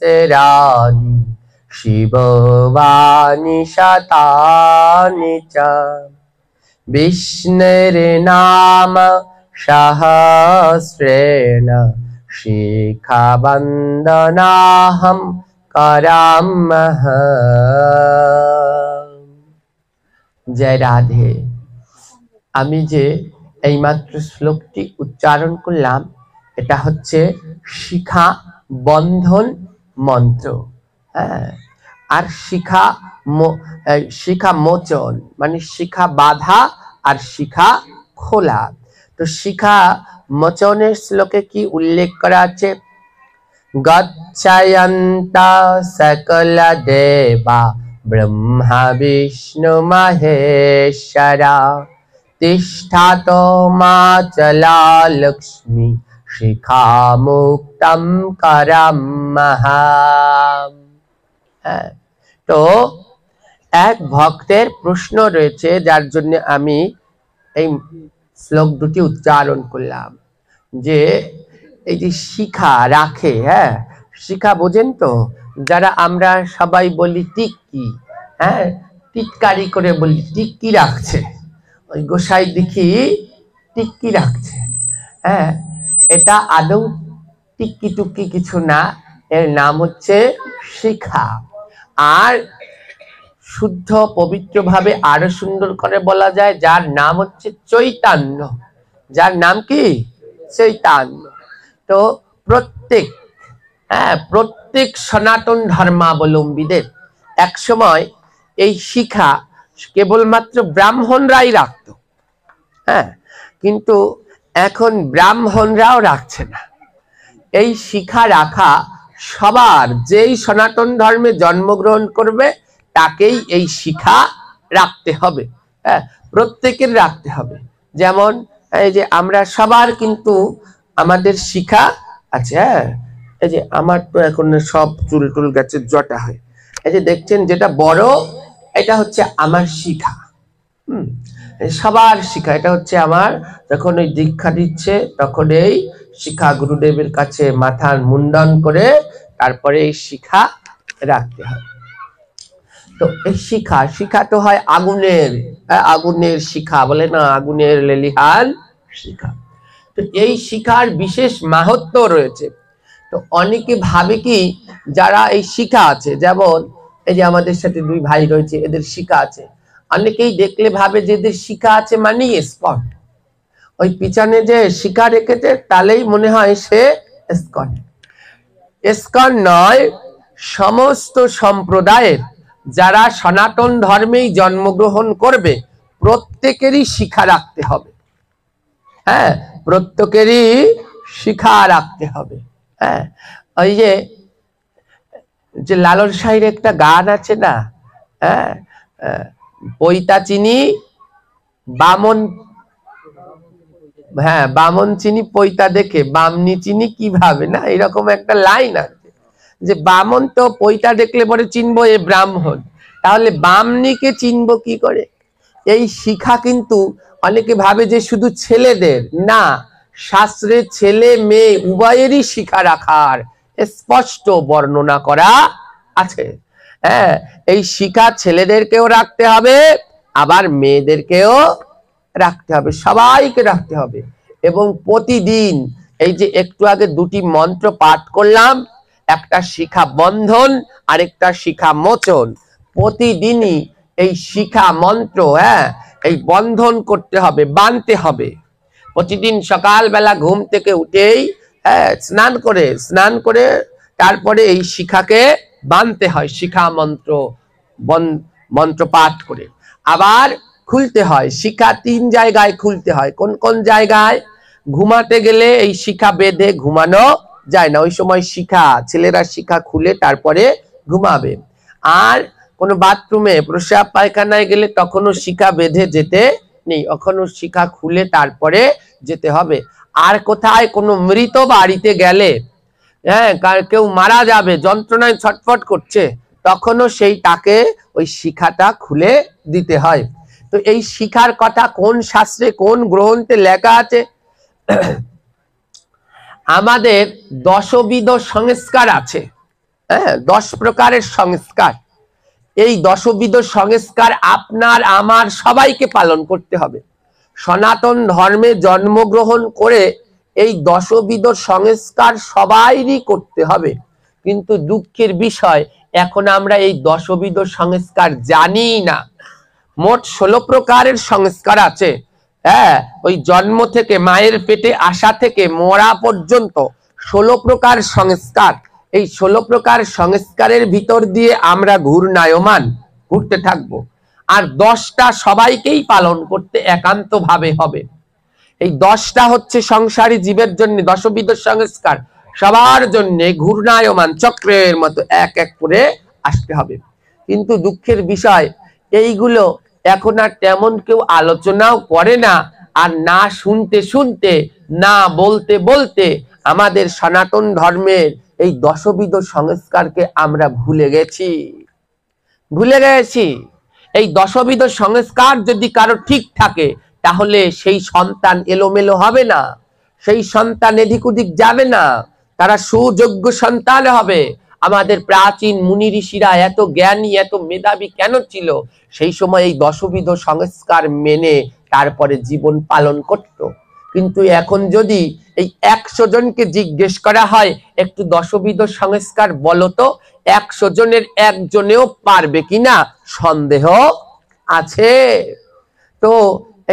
सहस्राणि शिववाणि शतानि च विष्णुर्नाम सहस्रेण शिखाबन्धनाहं करामः। जय राधे। আমি যে এইমাত্র শ্লোকটি উচ্চারণ করলাম এটা হচ্ছে শিখা বন্ধন মন্ত্র। হ্যাঁ, আর শিখা মোচন মানে শিখা বাধা আর শিখা খোলা। তো শিখা মোচনের শ্লোকে কি উল্লেখ করা আছে? গচ্ছয়ন্তা সকল দেবা ব্রহ্মা বিষ্ণু মহেশ্বরা তিষ্ঠাত মাচলা লক্ষ্মী শিখা মুক্তম করমঃ। তো এক ভক্তের প্রশ্ন রয়েছে যার জন্য আমি এই শ্লোক দুটি উচ্চারণ করলাম যে এই যে শিখা রাখে, হ্যাঁ শিখা বোঝেন তো, যারা আমরা সবাই বলি টিক্কি, হ্যাঁ টিটকারি করে বলি টিক্কি রাখছে, ওই গোসাই দেখি টিক্কি রাখছে। হ্যাঁ, এটা আদৌ টিক্কি টুক্কি কিছু না, এর নাম হচ্ছে শিখা। আর শুদ্ধ পবিত্র ভাবে আরো সুন্দর করে বলা যায় যার নাম হচ্ছে চৈতন্য। যার নাম কি? চৈতন্য। তো প্রত্যেক সনাতন ধর্মাবলম্বীদের এক সময় এই শিখা কেবলমাত্র ব্রাহ্মণরাই রাখত। হ্যাঁ, কিন্তু এখন ব্রাহ্মণরাও রাখছে না। এই শিখা রাখা সবার, যেই সনাতন ধর্মে জন্মগ্রহণ করবে তাকেই এই শিখা রাখতে হবে। হ্যাঁ, প্রত্যেকের রাখতে হবে। যেমন এই যে আমরা সবার কিন্তু আমাদের শিখা আছে। হ্যাঁ, এই যে আমার তো এখন সব চুল টুল গেছে, জটা হয়। এই যে দেখছেন যেটা বড়, এটা হচ্ছে আমার শিখা। সবার শিখা, এটা হচ্ছে আমার। যখন ওই দীক্ষা দিচ্ছে তখন এই শিখা গুরুদেবের কাছে মাথার মুন্ডন করে তারপরে এই শিখা রাখতে হয়। তো এই শিখা তো হয় আগুনের শিখা বলে না, আগুনের লেলিহান শিখা। তো এই শিখার বিশেষ মাহাত্ম্য রয়েছে। তো অনেকে ভাবে কি যারা এই শিখা আছে, যেমন এই যে আমাদের সাথে দুই ভাই রয়েছে, এদের শিখা আছে, অনেকেই দেখলে ভাবে যে এদের শিখা আছে মানে স্পট, ওই পিছনে যে শিখা রেখেছে তাহলেই মনে হয় সে ইসকন। ইসকন নয়, সমস্ত সম্প্রদায়ের যারা সনাতন ধর্মেই জন্মগ্রহণ করবে প্রত্যেকেরই শিখা রাখতে হবে। হ্যাঁ, প্রত্যেকেরই শিখা রাখতে হবে। হ্যাঁ, ওই যে লালন সাহির একটা গান আছে না, হ্যাঁ পৈতা চিনি বামন, হ্যাঁ বামন চিনি পৈতা দেখে বামনি চিনি কিভাবে, না এরকম একটা লাইন আছে যে বামন তো পৈতা দেখলে পরে চিনবো এ ব্রাহ্মণ, তাহলে বামনিকে চিনবো কি করে? এই শিখা কিন্তু অনেকে ভাবে যে শুধু ছেলেদের, না, শাস্ত্রে ছেলে মেয়ে উভয়েরই শিখা রাখার স্পষ্ট বর্ণনা করা আছে। হ্যাঁ, এই শিখা ছেলেদেরকেও রাখতে হবে আবার মেয়েদেরকেও রাখতে হবে, সবাইকে রাখতে হবে। এবং প্রতিদিন এই যে একটু আগে দুটি মন্ত্র পাঠ করলাম, একটা শিখা বন্ধন আর একটা শিখা মোচন, প্রতিদিনই এই শিখা মন্ত্র, হ্যাঁ এই বন্ধন করতে হবে, বাঁধতে হবে। প্রতিদিন সকালবেলা ঘুম থেকে উঠেই স্নান করে তারপরে এই শিখাকে বাঁধতে হয়, শিখা মন্ত্র পাঠ করে। আবার খুলতে হয়, শিখা 3 জায়গায় খুলতে হয়। কোন কোন জায়গায়? ঘুমাতে গেলে এই শিখা বেঁধে ঘুমানো যায় না, ওই সময় শিখা, ছেলেরা শিখা খুলে তারপরে ঘুমাবে। আর কোনো বাথরুমে প্রস্রাব পায়খানায় গেলে তখনও শিখা বেঁধে যেতে নেই, ওখানেও শিখা খুলে তারপরে যেতে হবে। আর কোথায় কোনো মৃত বাড়িতে গেলে, হ্যাঁ কেউ মারা যাবে, যন্ত্রণায় ছটফট করছে, তখনও সেই তাকে ওই শিখাটা খুলে দিতে হয়। তো এই শিখার কথা কোন শাস্ত্রে কোন গ্রন্থে লেখা আছে? আমাদের 10 বিধ সংস্কার আছে। হ্যাঁ, 10 প্রকারের সংস্কার। এই দশবিধ সংস্কার আপনার আমার সবাইকে পালন করতে হবে। সনাতন ধর্মে জন্মগ্রহণ করে এই দশবিধ সংস্কার সবাইরই করতে হবে, কিন্তু দুঃখের বিষয় এখন আমরা এই দশবিধ সংস্কার জানি না। মোট 16 প্রকারের সংস্কার আছে। হ্যাঁ, ওই জন্ম থেকে, মায়ের পেটে আসা থেকে মরা পর্যন্ত 16 প্রকার সংস্কার। এই 16 প্রকার সংস্কারের ভিতর দিয়ে আমরা ঘূর্ণায়মান ঘুরতে থাকবো, আর 10টা সবাইকেই পালন করতে একান্ত ভাবে হবে। এই 10টা হচ্ছে সংসারী জীবের জন্য দশবিধ সংস্কার, সবার জন্য ঘূর্ণায়মান চক্রের মতো এক এক করে আসতে হবে। কিন্তু দুঃখের বিষয় এইগুলো এখন আর তেমন কেউ আলোচনাও করে না, আর না শুনতে শুনতে, না বলতে বলতে আমাদের সনাতন ধর্মের এই দশবিধ সংস্কারকে আমরা ভুলে গেছি। এই দশবিধ সংস্কার যদি কারো ঠিক থাকে, তাহলে সেই সন্তান এলোমেলো হবে না, সেই সন্তান এদিক ওদিক যাবে না, তারা সুযোগ্য সন্তান হবে। আমাদের প্রাচীন মুনি ঋষিরা এত জ্ঞানী, এত মেধাবী কেন ছিল? সেই সময় এই দশবিধ সংস্কার মেনে তারপরে জীবন পালন করত। কিন্তু এখন যদি এই 100 জনকে জিজ্ঞেস করা হয় একটু দশবিধ সংস্কার বলো তো, 100 জনের একজনেও পারবে কিনা সন্দেহ আছে। তো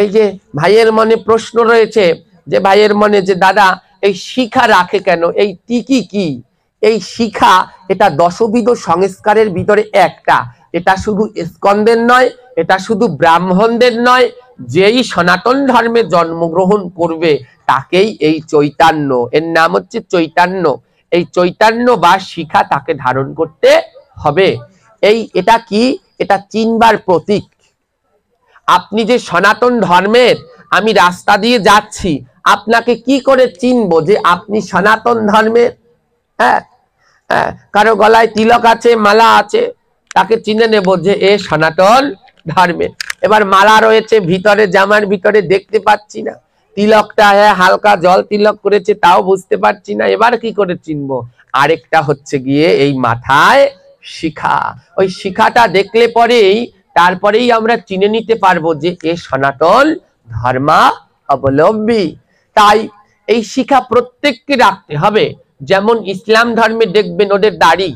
এই যে ভাইয়ের মনে প্রশ্ন রয়েছে, যে ভাইয়ের মনে যে দাদা এই শিখা রাখে কেন, এই টিকি কি? এই শিখা এটা দশবিধ সংস্কারের ভিতরে একটা। এটা শুধু স্কন্দের নয়, এটা শুধু ব্রাহ্মণদের নয়, যেই সনাতন ধর্মে জন্মগ্রহণ করবে তাকেই এই চৈতন্য, এর নাম হচ্ছে চৈতন্য, এই চৈতন্য বা শিখা তাকে ধারণ করতে হবে। এটা কি? এটা চিনবার প্রতীক। আপনি যে সনাতন ধর্মের, আমি রাস্তা দিয়ে যাচ্ছি, আপনাকে কি করে চিনবো যে আপনি সনাতন ধর্মের? হ্যাঁ, কারো গলায় তিলক আছে, মালা আছে, তাকে চিনে নেব যে এ সনাতন ধর্মের। এবার মালা রয়েছে ভিতরে, জামার ভিতরে দেখতে পাচ্ছি না, তিলকটা হ্যাঁ হালকা জল তিলক করেছে তাও বুঝতে পারছি না, এবার কি করে চিনবো? আরেকটা হচ্ছে গিয়ে এই মাথায় শিখা, ওই শিখাটা দেখলে পরেই তারপরেই আমরা চিনে নিতে পারবো যে এ সনাতন ধর্মাবলম্বী। তাই এই শিখা প্রত্যেককে রাখতে হবে। যেমন ইসলাম ধর্মে দেখবেন ওদের দাড়ি,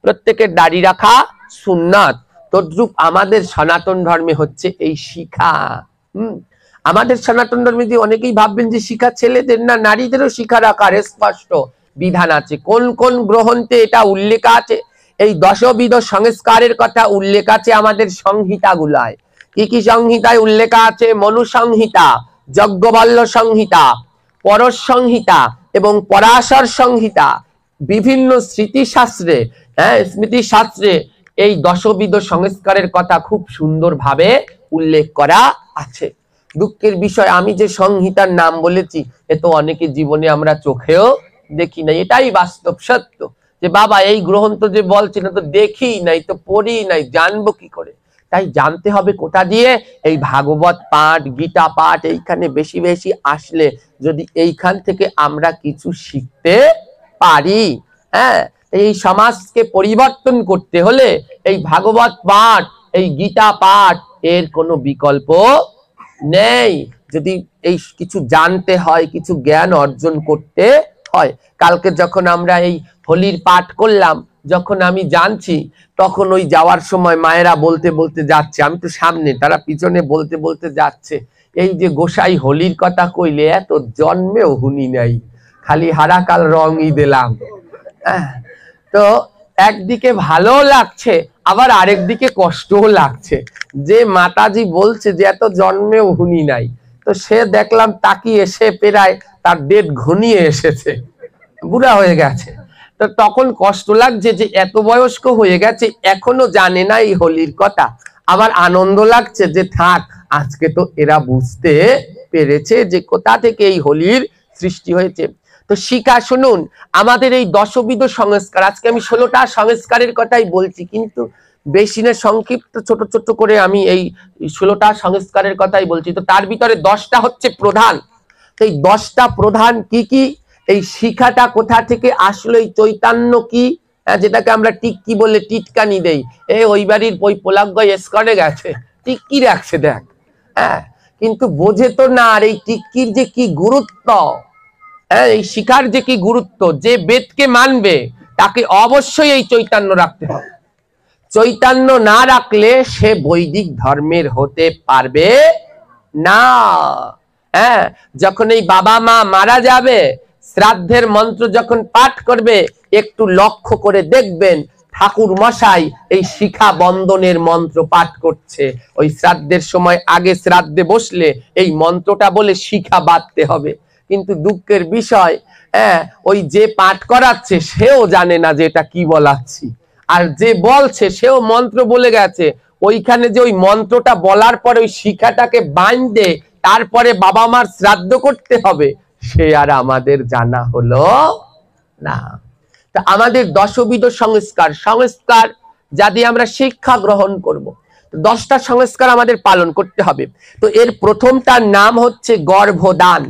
প্রত্যেকের দাড়ি রাখা সুন্নাত, তদ্রূপ আমাদের সনাতন ধর্মে হচ্ছে এই শিখা। আমাদের সনাতন ধর্মে যে অনেকেই ভাববেন যে শিখা ছেলেদের, না, নারীদেরও শিখা রাখার স্পষ্ট বিধান আছে। কোন কোন গ্রন্থে এটা উল্লেখ আছে? এই দশবিধ সংস্কারের কথা উল্লেখ আছে আমাদের সংহিতাগুলায়। কি কি সংহিতায় উল্লেখ আছে? মনু সংহিতা, যজ্ঞবল্ল সংহিতা, পরশ সংহিতা এবং পরাশর সংহিতা। বিভিন্ন স্মৃতিশাস্ত্রে, স্মৃতিশাস্ত্রে এই দশবিধ সংস্কারের কথা খুব সুন্দরভাবে উল্লেখ করা আছে। দুঃখের বিষয় আমি যে সংহিতার নাম বলেছি এ তো অনেকে জীবনে আমরা চোখেও দেখি নাই। এটাই বাস্তব সত্য যে বাবা এই গ্রন্থ যে বলছে না তো দেখি নাই, তো পড়ি নাই, জানবো কি করে? তাই জানতে হবে কোথা দিয়ে? এই ভাগবত পাঠ, গীতা পাঠ এইখানে বেশি বেশি আসলে যদি এইখান থেকে আমরা কিছু শিখতে পারি, হ্যাঁ, এই সমাজকে পরিবর্তন করতে হলে এই ভাগবত পাঠ, এই গীতা পাঠ এর কোনো বিকল্প নেই। যদি এই কিছু জানতে হয়, কিছু জ্ঞান অর্জন করতে হয়। কালকে যখন আমরা এই হোলির পাঠ করলাম, যখন আমি জানছি, তখন ওই যাওয়ার সময় মায়েরা বলতে বলতে যাচ্ছে, আমি তো সামনে, তারা পিছনে বলতে বলতে যাচ্ছে, এই যে গোসাই হোলির কথা কইলে এত জন্মেও হুনি নাই, খালি হারাকাল রঙই দিলাম। তো একদিকে ভালো লাগছে, আবার আরেকদিকে কষ্টও লাগছে যে মাতাজি বলছে যে এত জন্মেও হুনি নাই, তো সে দেখলাম তাকিয়ে এসে প্রায় তার ডেট ঘনিয়ে এসেছে, বুড়া হয়ে গেছে। তো তখন কষ্ট লাগছে যে এত বয়স্ক হয়ে গেছে এখনো জানে না এই হোলির কথা। আবার আনন্দ লাগছে যে থাক, আজকে তো এরা বুঝতে পেরেছে যে কোথা থেকে এই হোলির সৃষ্টি হয়েছে। তো শিখা শুনুন, আমাদের এই দশবিধ সংস্কার, আজকে আমি 16টা সংস্কারের কথাই বলছি, কিন্তু বেশি না, সংক্ষিপ্ত ছোট ছোট করে আমি এই 16টা সংস্কারের কথাই বলছি। তো তার ভিতরে 10টা হচ্ছে প্রধান। তো এই 10টা প্রধান কি কি? এই শিখাটা কোথা থেকে আসলো, এই চৈতন্য কি, যেটাকে আমরা টিক্কি বলে টিটকানি দেই, ওই বাড়ির ওই পোলাগ্য এসকরে গেছে, টিক্কি রাখছে দেখ। কিন্তু বোঝে তো না আর এই টিক্কির যে কি গুরুত্ব, এই শিখার যে কি গুরুত্ব। যে বেদকে মানবে তাকে অবশ্যই এই চৈতন্য রাখতে হবে। চৈতন্য না রাখলে সে বৈদিক ধর্মের হতে পারবে না। যখন এই বাবা মা মারা যাবে, শ্রাদ্ধের মন্ত্র যখন পাঠ করবে, একটু লক্ষ্য করে দেখবেন ঠাকুর মশাই এই শিখা বন্ধনের মন্ত্র পাঠ করছে। ওই শ্রাদ্ধের সময় আগে শ্রাদ্ধে বসলে এই মন্ত্রটা বলে শিখা বাঁধতে হবে। কিন্তু দুঃখের বিষয়, ওই যে পাঠ করাচ্ছে সেও জানে না যে এটা কি বলাচ্ছি, আর যে বলছে সেও মন্ত্র বলে গেছে। ওইখানে যে ওই মন্ত্রটা বলার পরে ওই শিখাটাকে বাঁধে তারপরে বাবা মার শ্রাদ্ধ করতে হবে, সে আর আমাদের জানা হলো না। তা আমাদের দশবিধ সংস্কার, যদি আমরা শিক্ষা গ্রহণ করব, 10টা সংস্কার আমাদের পালন করতে হবে। তো এর প্রথমটার নাম হচ্ছে গর্ভদান।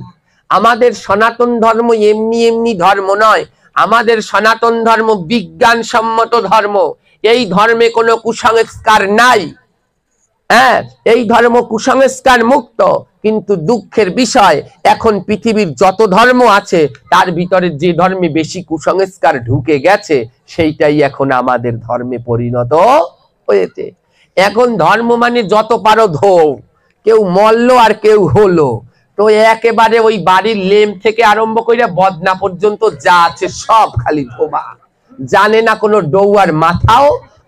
আমাদের সনাতন ধর্ম এমনি এমনি ধর্ম নয়, আমাদের সনাতন ধর্ম বিজ্ঞানসম্মত ধর্ম। এই ধর্মে কোনো কুসংস্কার নাই। এই ধর্ম কুসংস্কার মুক্ত। কিন্তু দুঃখের বিষয়, এখন পৃথিবীর যত ধর্ম আছে তার ভিতরে যে ধর্মে বেশি কুসংস্কার ঢুকে গেছে সেইটাই এখন আমাদের ধর্মে পরিণত হয়েছে। এখন ধর্ম মানে যত পারো ধোও, কেউ মরলো আর কেউ হলো, তো একেবারে ওই বাড়ির লেম থেকে আরম্ভ করে বদনা পর্যন্ত যা আছে সব খালি ধোবা, জানে না কোনো ডৌয়ার মাথাও,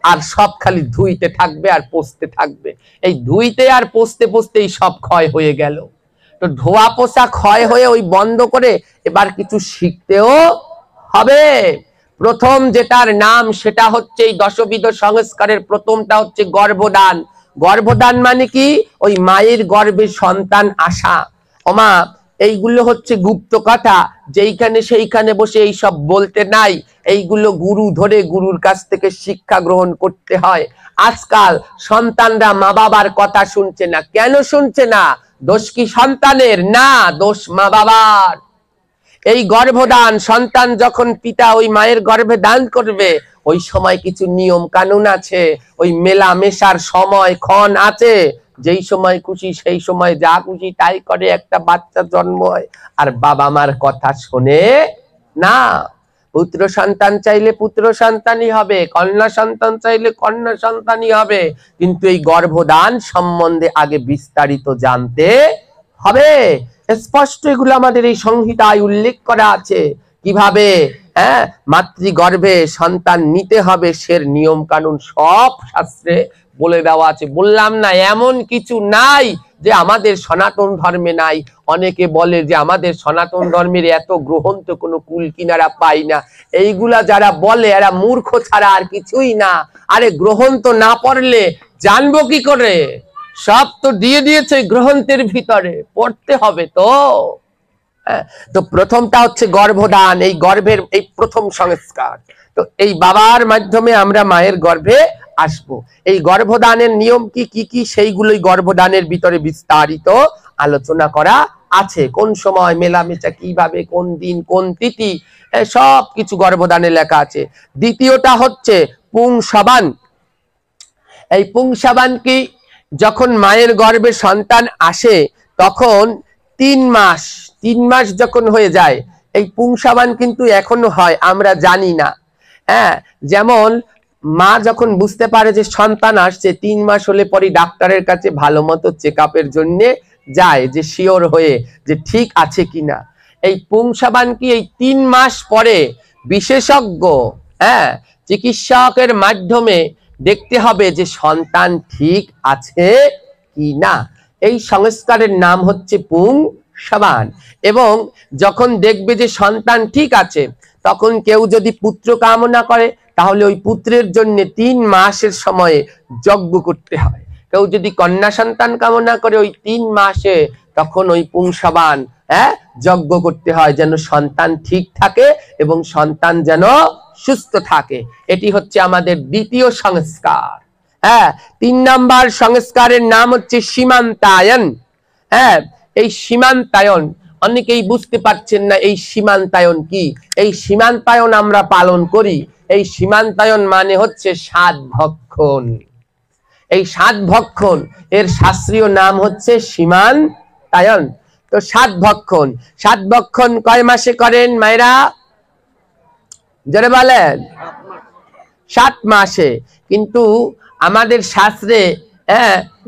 আর সব খালি ধুইতে থাকবে আর পোষতে থাকবে। এই ধুইতে আর পোষতে পোষতেই সব ক্ষয় হয়ে গেল। তো ধোয়া পোষা ক্ষয় হয়ে ওই বন্ধ করে এবার কিছু শিখতেও হবে। প্রথম যেটার নাম সেটা হচ্ছে এই দশবিধ সংস্কারের প্রথমটা হচ্ছে গর্ভদান। গর্ভদান মানে কি? ওই মায়ের গর্ভে সন্তান আসা। ওমা, এইগুলো হচ্ছে গুপ্ত কথা, যেইখানে সেইখানে বসে এই সব বলতে নাই। এইগুলো গুরু ধরে গুরুর কাছ থেকে শিক্ষা গ্রহণ করতে হয়। আজকাল সন্তানরা মা বাবার কথা শুনছে না। কেন শুনছে না? দোষ কি সন্তানের? না, দোষ মা বাবার। এই গর্ভদান, সন্তান যখন পিতা ওই মায়ের গর্ভে দান করবে, ওই সময় কিছু নিয়ম কানুন আছে, ওই মেলা মেশার সময় ক্ষণ আছে। যেই সময় খুশি সেই সময় যা খুশি তাই করে একটা বাচ্চা জন্ম হয়, আর বাবা মার কথা শোনে না। পুত্র সন্তান চাইলে পুত্র সন্তানই হবে, কন্যা সন্তান চাইলে কন্যা সন্তানই হবে। কিন্তু এই গর্ভদান সম্বন্ধে আগে বিস্তারিত জানতে হবে। স্পষ্ট এগুলো আমাদের এই সংহিতায় উল্লেখ করা আছে, কিভাবে মাতৃগর্ভে সন্তান নিতে হবে সের নিয়ম কানুন সব শাস্ত্রে বলে দেওয়া আছে। বললাম না এমন কিছু নাই যে আমাদের সনাতন ধর্মে নাই। অনেকে বলে যে আমাদের সনাতন ধর্মের এত গ্রন্থ কোনো কুল কিনারা পাই না। এইগুলা যারা বলে এরা মূর্খ ছাড়া আর কিছুই না। আরে গ্রন্থ না পড়লে জানবো কি করে? সব তো দিয়ে দিয়েছে গ্রন্থের ভিতরে, পড়তে হবে তো। তো প্রথমটা হচ্ছে গর্ভদান, এই গর্ভের এই প্রথম সংস্কার। তো এই বাবার মাধ্যমে আমরা মায়ের গর্ভে আসবো। এই গর্ভদানের নিয়ম কি কি সেইগুলোই গর্ভদানের ভিতরে বিস্তারিত আলোচনা করা আছে। কোন সময় মেলামেশা কিভাবে, কোন দিন, কোন তিথি, সব কিছু গর্ভদানে লেখা আছে। দ্বিতীয়টা হচ্ছে পুংসবান। এই পুংসবান কি? যখন মায়ের গর্ভে সন্তান আসে তখন 3 মাস যখন হয়ে যায়, এই পুংসবান কিন্তু এখনো হয়, আমরা জানি না। যেমন মা যখন বুঝতে পারে যে সন্তান আসছে, 3 মাস হলে পরে ডাক্তারের কাছে ভালো মতো চেকআপের জন্য যায়, যে শিওর হয়ে যে ঠিক আছে কিনা। এই পুংসবান কি এই 3 মাস পরে বিশেষজ্ঞ চিকিৎসকের মাধ্যমে দেখতে হবে যে সন্তান ঠিক আছে কি না। এই সংস্কারের নাম হচ্ছে পুংসবান। এবং যখন দেখবে যে সন্তান ঠিক আছে, তখন কেউ যদি পুত্র কামনা করে তাহলে ওই পুত্রের জন্য 3 মাসের সময়ে যজ্ঞ করতে হয়। কেউ যদি কন্যা সন্তান কামনা করে ওই 3 মাসে, তখন ওই পুংসবান যজ্ঞ করতে হয়, যেন সন্তান ঠিক থাকে এবং সন্তান যেন সুস্থ থাকে। এটি হচ্ছে আমাদের দ্বিতীয় সংস্কার। 3 নম্বর সংস্কারের নাম হচ্ছে সীমান্তায়ন। এই সীমান্তায়ন অনেকেই বুঝতে পারছেন না, এই সীমান্তায়ন কি। এই সীমান্তায়ন আমরা পালন করি, এই সীমান্তায়ন মানে হচ্ছে 7 ভক্ষণ। এই 7 ভক্ষণ এর শাস্ত্রীয় নাম হচ্ছে সীমান্তায়ন। তো 7 ভক্ষণ, 7 ভক্ষণ কয় মাসে করেন মায়েরা? জোরে বলেন। 7 মাসে। কিন্তু আমাদের শাস্ত্রে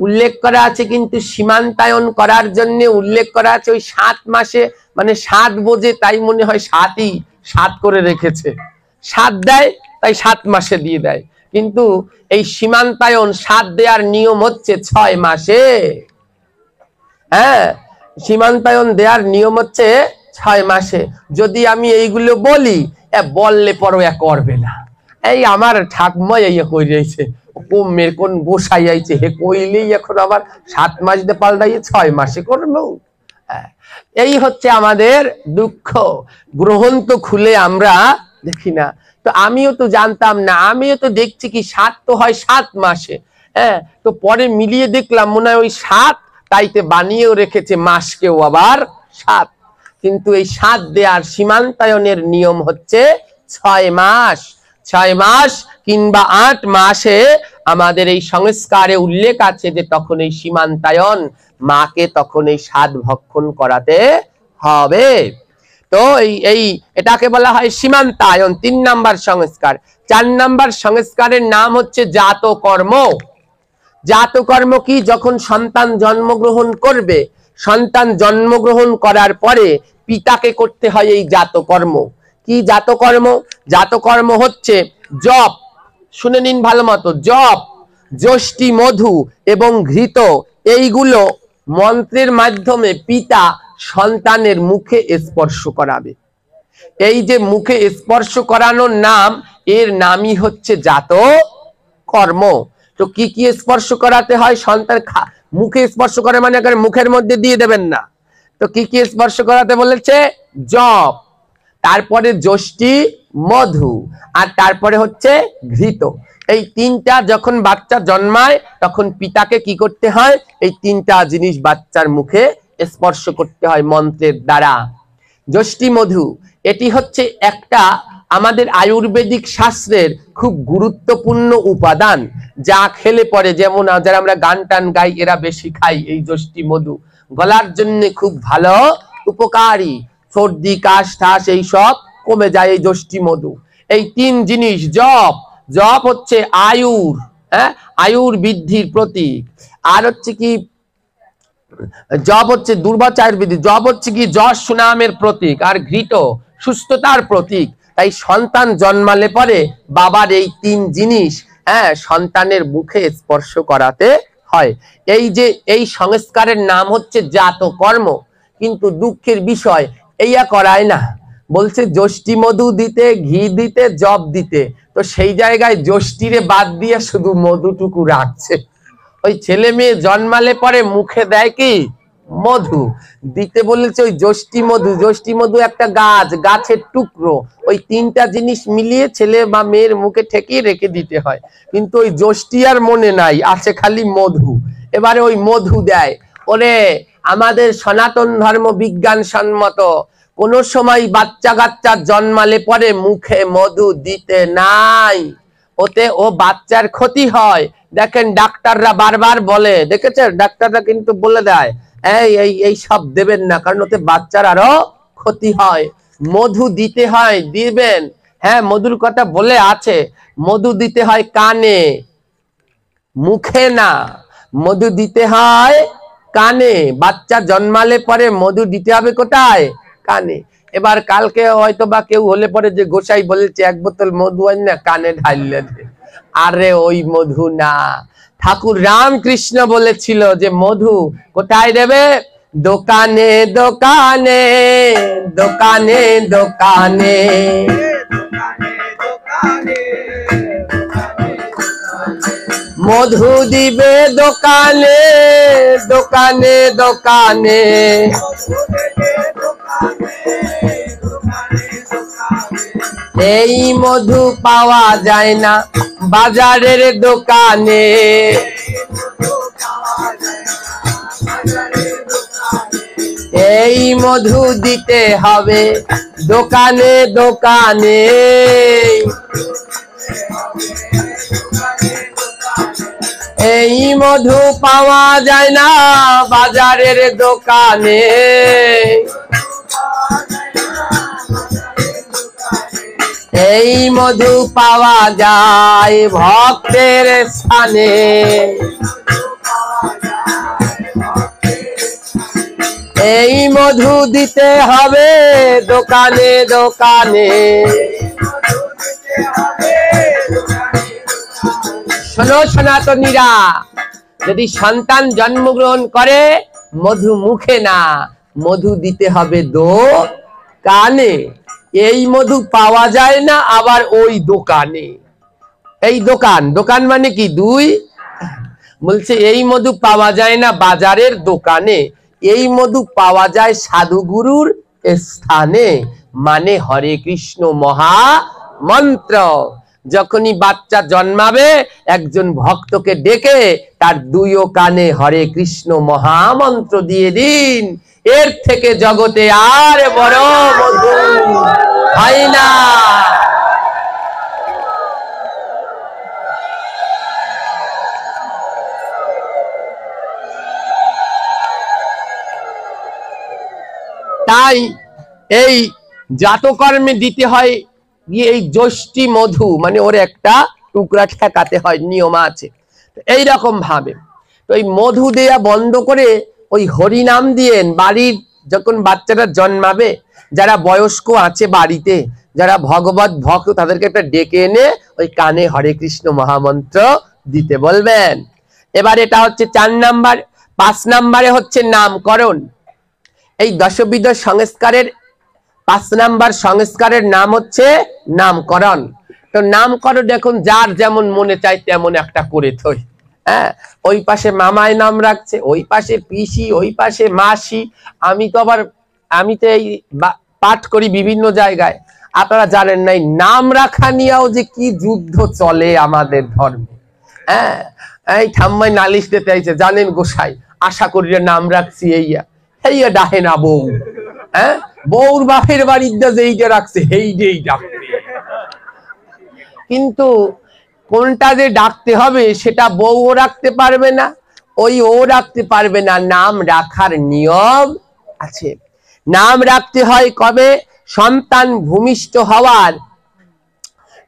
উল্লেখ করা আছে, কিন্তু সীমান্তায়ন করার জন্য উল্লেখ করা আছে ওই 7 মাসে, মানে 7 বোঝে তাই মনে হয় 7ই 7 করে রেখেছে, 7 দেয় তাই 7 মাসে দিয়ে দেয়। কিন্তু এই সীমান্তায়ন 7 দেওয়ার নিয়ম হচ্ছে 6 মাসে। সীমান্তায়ন দেওয়ার নিয়ম হচ্ছে 6 মাসে। যদি আমি এইগুলো বলি, বললে পরও করবে না, এই আমার ঠাকুমা কই রয়েছে, মেয়ের কোন গোসাই আইছে হে কইলেই এখন আবার 7 মাস দিয়ে পাল্টাইয়ে 6 মাসে করবো। এই হচ্ছে আমাদের দুঃখ। গ্রন্থ খুলে আমরা দেখি না। তো আমিও তো জানতাম না, আমিও তো দেখছি কি 7 তো হয় 7 মাসে। তো পরে মিলিয়ে দেখলাম মনে হয় ওই 7, তাইতে বানিয়েও রেখেছে মাসকেও আবার 7। কিন্তু এই 7 দেওয়ার সীমান্তায়নের নিয়ম হচ্ছে 6 মাস। 6 মাস কিংবা 8 মাসে আমাদের এই সংস্কারে উল্লেখ আছে যে তখন এই সীমান্তায়ন মাকে তখন এই 7 ভক্ষণ করাতে হবে। তো এই এটাকে বলা হয় সীমান্তায়ন, 3 নাম্বার সংস্কার। 4 নাম্বার সংস্কারের নাম হচ্ছে জাতকর্ম। জাতকর্ম কি? যখন সন্তান জন্মগ্রহণ করবে, সন্তান জন্মগ্রহণ করার পরে পিতাকে করতে হয় এই জাতকর্ম। কি জাতকর্ম? জাতকর্ম হচ্ছে জপ, শুনে নিন ভালো মতো, জপ, যষ্টি, মধু এবং ঘৃত, এইগুলো মন্ত্রের মাধ্যমে পিতা সন্তানের মুখে স্পর্শ করাবে। এই যে মুখে স্পর্শ করানোর নাম, এর নামই হচ্ছে জাতকর্ম। তো কি কি স্পর্শ করাতে হয়? সন্তান মুখে স্পর্শ করে মানে মুখের মধ্যে দিয়ে দেবেন না। তো কি কি স্পর্শ করাতে বলেছে? জপ, তারপরে যষ্টি, মধু, আর তারপরে হচ্ছে ঘৃত। এই 3টা যখন বাচ্চা জন্মায় তখন পিতাকে কি করতে হয়? এই 3টা জিনিস বাচ্চার মুখে স্পর্শ করতে হয় মন্ত্রের দ্বারা। যষ্টি, মধু, এটি হচ্ছে একটা আমাদের আয়ুর্বেদিক শাস্ত্রের খুব গুরুত্বপূর্ণ উপাদান, যা খেলে পরে, যেমন যারা আমরা গান টান গাই এরা বেশি খাই এই যষ্টি মধু, গলার জন্য খুব ভালো, উপকারী, সর্দি কাশ ঠাস এইসব কমে যায় এই যষ্টি মধু। এই 3 জিনিস, জপ, জপ হচ্ছে আয়ুর, আয়ুর বৃদ্ধির প্রতীক। আর হচ্ছে কি, জপ হচ্ছে দুর্বাচার বৃদ্ধি, জপ হচ্ছে কি যশ সুনামের প্রতীক, আর ঘৃত সুস্থতার প্রতীক। তাই সন্তান জন্মালে পরে বাবার এই 3 জিনিস সন্তানের মুখে স্পর্শ করাতে হয়। এই যে এই সংস্কারের নাম হচ্ছে জাতকর্ম। কিন্তু দুঃখের বিষয়, এইয়া করায় না, বলছে যষ্টি মধু দিতে, ঘি দিতে, জপ দিতে। তো সেই জায়গায় যষ্টিরে বাদ দিয়ে শুধু মধুটুকু রাখছে। ওই ছেলে মেয়ে জন্মালে পরে মুখে দেয় কি? মধু দিতে বলেছে, ওই যষ্টি মধু। যষ্টি মধু একটা গাছ, গাছের টুকরো, ওই 3টা জিনিস মিলিয়ে ছেলে বা মেয়ের মুখে ঠেকিয়ে রেখে দিতে হয়। কিন্তু ওই যষ্টি আর মনে নাই, আছে খালি মধু। এবারে ওই মধু দেয়। ওরে আমাদের সনাতন ধর্ম বিজ্ঞান সম্মত কোন সময় বাচ্চা কাচ্চা জন্মালে পরে মুখে মধু দিতে নাই, ওতে ও বাচ্চার ক্ষতি হয়। দেখেন ডাক্তাররা বারবার বলে, দেখেছেন ডাক্তাররা কিন্তু বলে দেয় এই সব দেবেন না, কারণ ওতে বাচ্চার আরো ক্ষতি হয়। মধু দিতে হয়, দিবেন, মধুর কথা বলে আছে। মধু দিতে হয় কানে, মুখে না। মধু দিতে হয় কানে। বাচ্চা জন্মালে পরে মধু দিতে হবে কোথায়? কানে। এবার কালকে হয়তো বা কেউ হলে পরে যে গোসাই বলেছে 1 বোতল মধু আন না, কানে ঢাললে দে। আরে ওই মধু না, ঠাকুর রামকৃষ্ণ বলেছিল যে মধু কোথায় দেবে? দোকানে দোকানে, দোকানে দোকানে, মধু দিবে দোকানে, দোকানে দোকানে। এই মধু পাওয়া যায় না বাজারের দোকানে। এই মধু দিতে হবে দোকানে দোকানে। এই মধু পাওয়া যায় না বাজারের দোকানে। এই মধু পাওয়া যায় ভক্তের স্থানে। এই মধু দিতে হবে দোকানে দোকানে। শোনো সনাতনীরা, যদি সন্তান জন্মগ্রহণ করে মধু মুখে না, মধু দিতে হবে দোকানে। এই মধু পাওয়া যায় না আবার ওই দোকানে। এই দোকান, দোকান মানে কি? দুই। বলছে এই মধু পাওয়া যায় না বাজারের দোকানে, এই মধু পাওয়া যায় সাধুগুরুর স্থানে, মানে হরে কৃষ্ণ মহা মন্ত্র। যখনই বাচ্চা জন্মাবে একজন ভক্তকে ডেকে তার দুইও কানে হরে কৃষ্ণ মহামন্ত্র দিয়ে দিন। এর থেকে জগতে আর বড় মধু হয় না। তাই এই জাতকর্মে দিতে হয় গিয়ে এই যষ্টি মধু, মানে ওর একটা টুকরা ঠেকাতে হয়, নিয়ম আছে। এই রকম ভাবে তো এই মধু দেয়া বন্ধ করে ওই হরি নাম দিয়েন। বাড়ির যখন বাচ্চারা জন্মাবে, যারা বয়স্ক আছে বাড়িতে, যারা ভগবত ভক্ত, তাদেরকে একটা ডেকে এনে ওই কানে হরে কৃষ্ণ মহামন্ত্র দিতে বলবেন। এবার এটা হচ্ছে 4 নাম্বার। 5 নাম্বারে হচ্ছে নামকরণ। এই দশবিধ সংস্কারের 5 নাম্বার সংস্কারের নাম হচ্ছে নামকরণ। তো নামকরণ দেখুন যার যেমন মনে চায় তেমন একটা করে থই। হ্যাঁ, ওই পাশে মামায় নাম রাখছে, ওই পাশে পিসি, ওই পাশে মাসি। আমি তো এই পাঠ করি বিভিন্ন জায়গায়। আপনারা জানেন নাই নাম রাখা নিয়েও যে কি যুদ্ধ চলে আমাদের ধর্মে। হ্যাঁ, এই ঠাম্মাই নালিশ দিতে আইছে, জানেন গোসাই আশা করি নাম রাখছি এইয়া ডাহে না বউ। হ্যাঁ, বউর বাপের বাড়িতে যেইটা রাখছে সেইটাই ডাকতে, কিন্তু কোনটা যে ডাকতে হবে সেটা বউও রাখতে পারবে না, ওই ও রাখতে পারবে না। নাম রাখার নিয়ম আছে। নাম রাখতে হয় কবে? সন্তান ভূমিষ্ঠ হওয়ার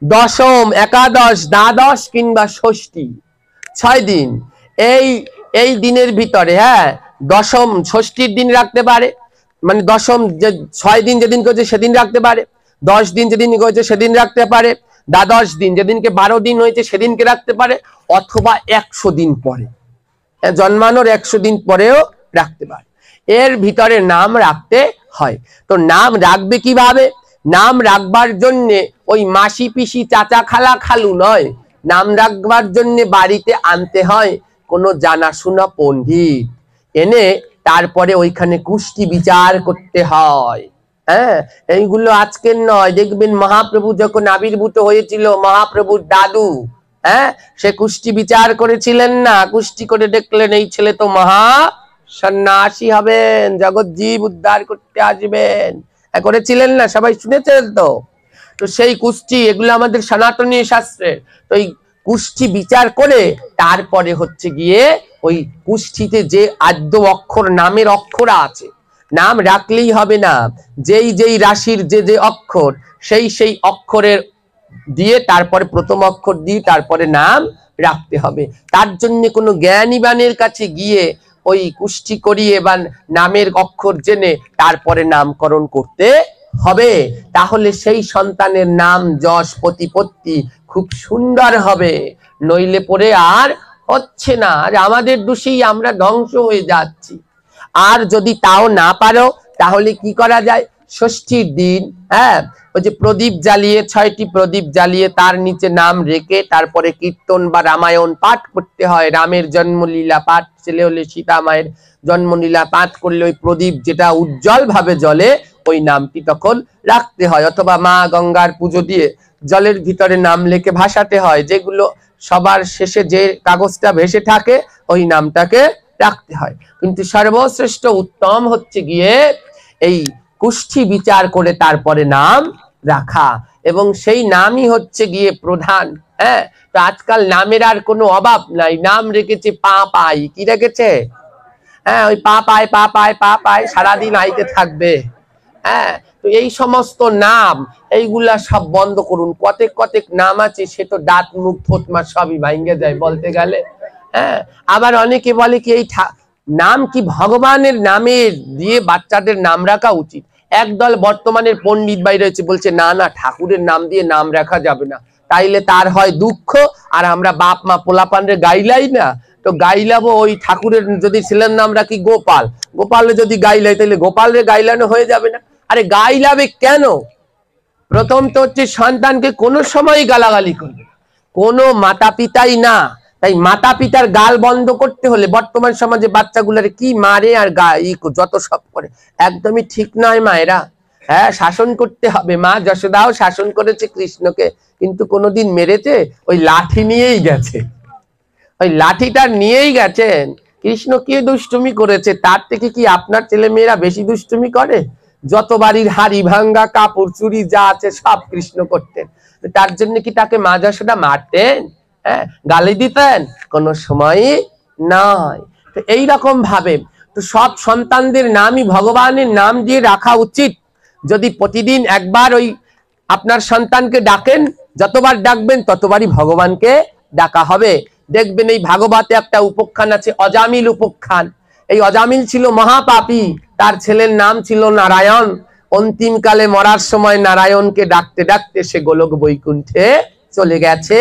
দশম, একাদশ, দ্বাদশ কিংবা ষষ্ঠী, 6 দিন। এই দিনের ভিতরে, হ্যাঁ, দশম ষষ্ঠীর দিন রাখতে পারে, মানে দশম 6 দিন যেদিন করেছে সেদিন রাখতে পারে, 10 দিন যেদিন করেছে সেদিন রাখতে পারে, দ্বাদশ দিন যেদিনকে 12 দিন হয়েছে সেদিনকে রাখতে পারে, অথবা 100 দিন পরে, জন্মানোর 100 দিন পরেও রাখতে পারে। এর ভিতরে নাম রাখতে হয়। তো নাম রাখবে কিভাবে? নাম রাখবার জন্য ওই মাসি পিসি চাচা খালা খালু নয়, নাম রাখবার জন্য বাড়িতে আনতে হয় কোনো জানাশোনা পণ্ডিত, এনে তারপরে ওইখানে কুষ্টি বিচার করতে হয়। হ্যাঁ, এইগুলো আজকের নয়। দেখবেন মহাপ্রভু যখন আবির্ভূত হয়েছিল, মহাপ্রভুর দাদু, হ্যাঁ, সে কুষ্টি বিচার করেছিলেন না? কুষ্টি করে দেখলেন এই ছেলে তো মহা সন্ন্যাসী হবেন, জগৎ জীব উদ্ধার করতে আসবেন, করেছিলেন না? সবাই শুনেছেন তো। তো সেই কুষ্টি, এগুলো আমাদের সনাতনী শাস্ত্রে। তো এই কুষ্টি বিচার করে তারপরে হচ্ছে গিয়ে ওই কুষ্ঠিতে যে আদ্য অক্ষর, নামের অক্ষর আছে, নাম রাখলেই হবে না, যেই রাশির যে অক্ষর, সেই অক্ষরের দিয়ে তারপরে প্রথম অক্ষর দিয়ে তারপরে নাম রাখতে হবে। তার জন্য কোনো জ্ঞানীবানের কাছে গিয়ে ওই কুষ্টি করিয়ে বা নামের অক্ষর জেনে তারপরে নামকরণ করতে হবে। তাহলে সেই সন্তানের নাম, যশ, প্রতিপত্তি খুব সুন্দর হবে। নইলে পরে আর হচ্ছে না, আর আমাদের দোষেই আমরা ধ্বংস হয়ে যাচ্ছি। আর যদি তাও না পারো তাহলে কি করা যায়? ষষ্ঠীর দিন, হ্যাঁ, ওই যে প্রদীপ জ্বালিয়ে, 6টি প্রদীপ জ্বালিয়ে তার নিচে নাম রেখে তারপরে কীর্তন বা রামায়ণ পাঠ করতে হয়। রামের জন্মলীলা পাঠ, ছেলে হলে সীতা মায়ের জন্মলীলা পাঠ করলে ওই প্রদীপ যেটা উজ্জ্বল ভাবে জ্বলে, ওই নামটি তখন রাখতে হয়। অথবা মা গঙ্গার পুজো দিয়ে জলের ভিতরে নাম লিখে ভাসাতে হয়। যেগুলো সবার শেষে যে কাগজটা ভেসে থাকে ওই নামটাকে রাখতে হয়, কিন্তু সর্বশ্রেষ্ঠ উত্তম হচ্ছে গিয়ে এই কুষ্ঠি বিচার করে তারপরে নাম রাখা, এবং সেই নামই হচ্ছে গিয়ে প্রধান। হ্যাঁ, তো আজকাল নামের আর কোনো অভাব নাই, নাম রেখেছে পা পাই, কি রেখেছে? হ্যাঁ, ওই পা পায় পা পায় পা পায় সারাদিন আইতে থাকবে। হ্যাঁ, তো এই সমস্ত নাম এইগুলা সব বন্ধ করুন। কতেক কতেক নাম আছে সে তো দাঁত মুখ থতমা সবই ভাঙ্গে যায় বলতে গেলে। হ্যাঁ, আবার অনেকে বলে কি এই নাম কি ভগবানের নামের দিয়ে বাচ্চাদের নাম রাখা উচিত। একদল বর্তমানের পণ্ডিত ভাই রয়েছে বলছে না না, ঠাকুরের নাম দিয়ে নাম রাখা যাবে না, তাইলে তার হয় দুঃখ, আর আমরা বাপ মা পোলাপানরে গাইলাই না, তো গাইলাবো ওই ঠাকুরের যদি ছেলের নাম রাখি গোপাল, গোপালে যদি গাইলাই তাহলে গোপালের গাইলানো হয়ে যাবে না। আরে গাইলাবে কেন? প্রথম তো হচ্ছে সন্তানকে কোনো সময় গালাগালি করবে কোনো মাতা পিতাই না। তাই মাতা পিতার গাল বন্ধ করতে হলে বর্তমান সমাজে বাচ্চাগুলারে কি মারে আর যত সব করে, একদমই ঠিক নয় মায়েরা। হ্যাঁ, শাসন করতে হবে। মা যশোদাও শাসন করেছে কৃষ্ণকে, কিন্তু কোনোদিন মেরেছে? ওই লাঠি নিয়েই গেছে, ওই লাঠিটা নিয়েই গেছেন। কৃষ্ণ কি দুষ্টুমি করেছে, তার থেকে কি আপনার ছেলে মেয়েরা বেশি দুষ্টুমি করে? যত বাড়ির হাড়ি ভাঙ্গা কাপড় চুরি যা আছে সব কৃষ্ণ করতেন, তার জন্য কি তাকে মা যশোদা মারতেন? হ্যাঁ, গালি দিতেন? কোনো সময়ই নয়। তো এইরকম ভাবে তো সব সন্তানদের নামই ভগবানের নাম দিয়ে রাখা উচিত। যদি প্রতিদিন একবার ওই আপনার সন্তানকে ডাকেন, যতবার ডাকবেন ততবারই ভগবানকে ডাকা হবে। দেখবেন এই ভাগবতে একটা উপাখ্যান আছে, অজামিল উপাখ্যান। এই অজামিল ছিল মহাপাপী, তার ছেলের নাম ছিল নারায়ণ। অন্তিমকালে মরার সময় নারায়ণকে ডাকতে ডাকতে সে গোলক বৈকুণ্ঠে চলে গেছে।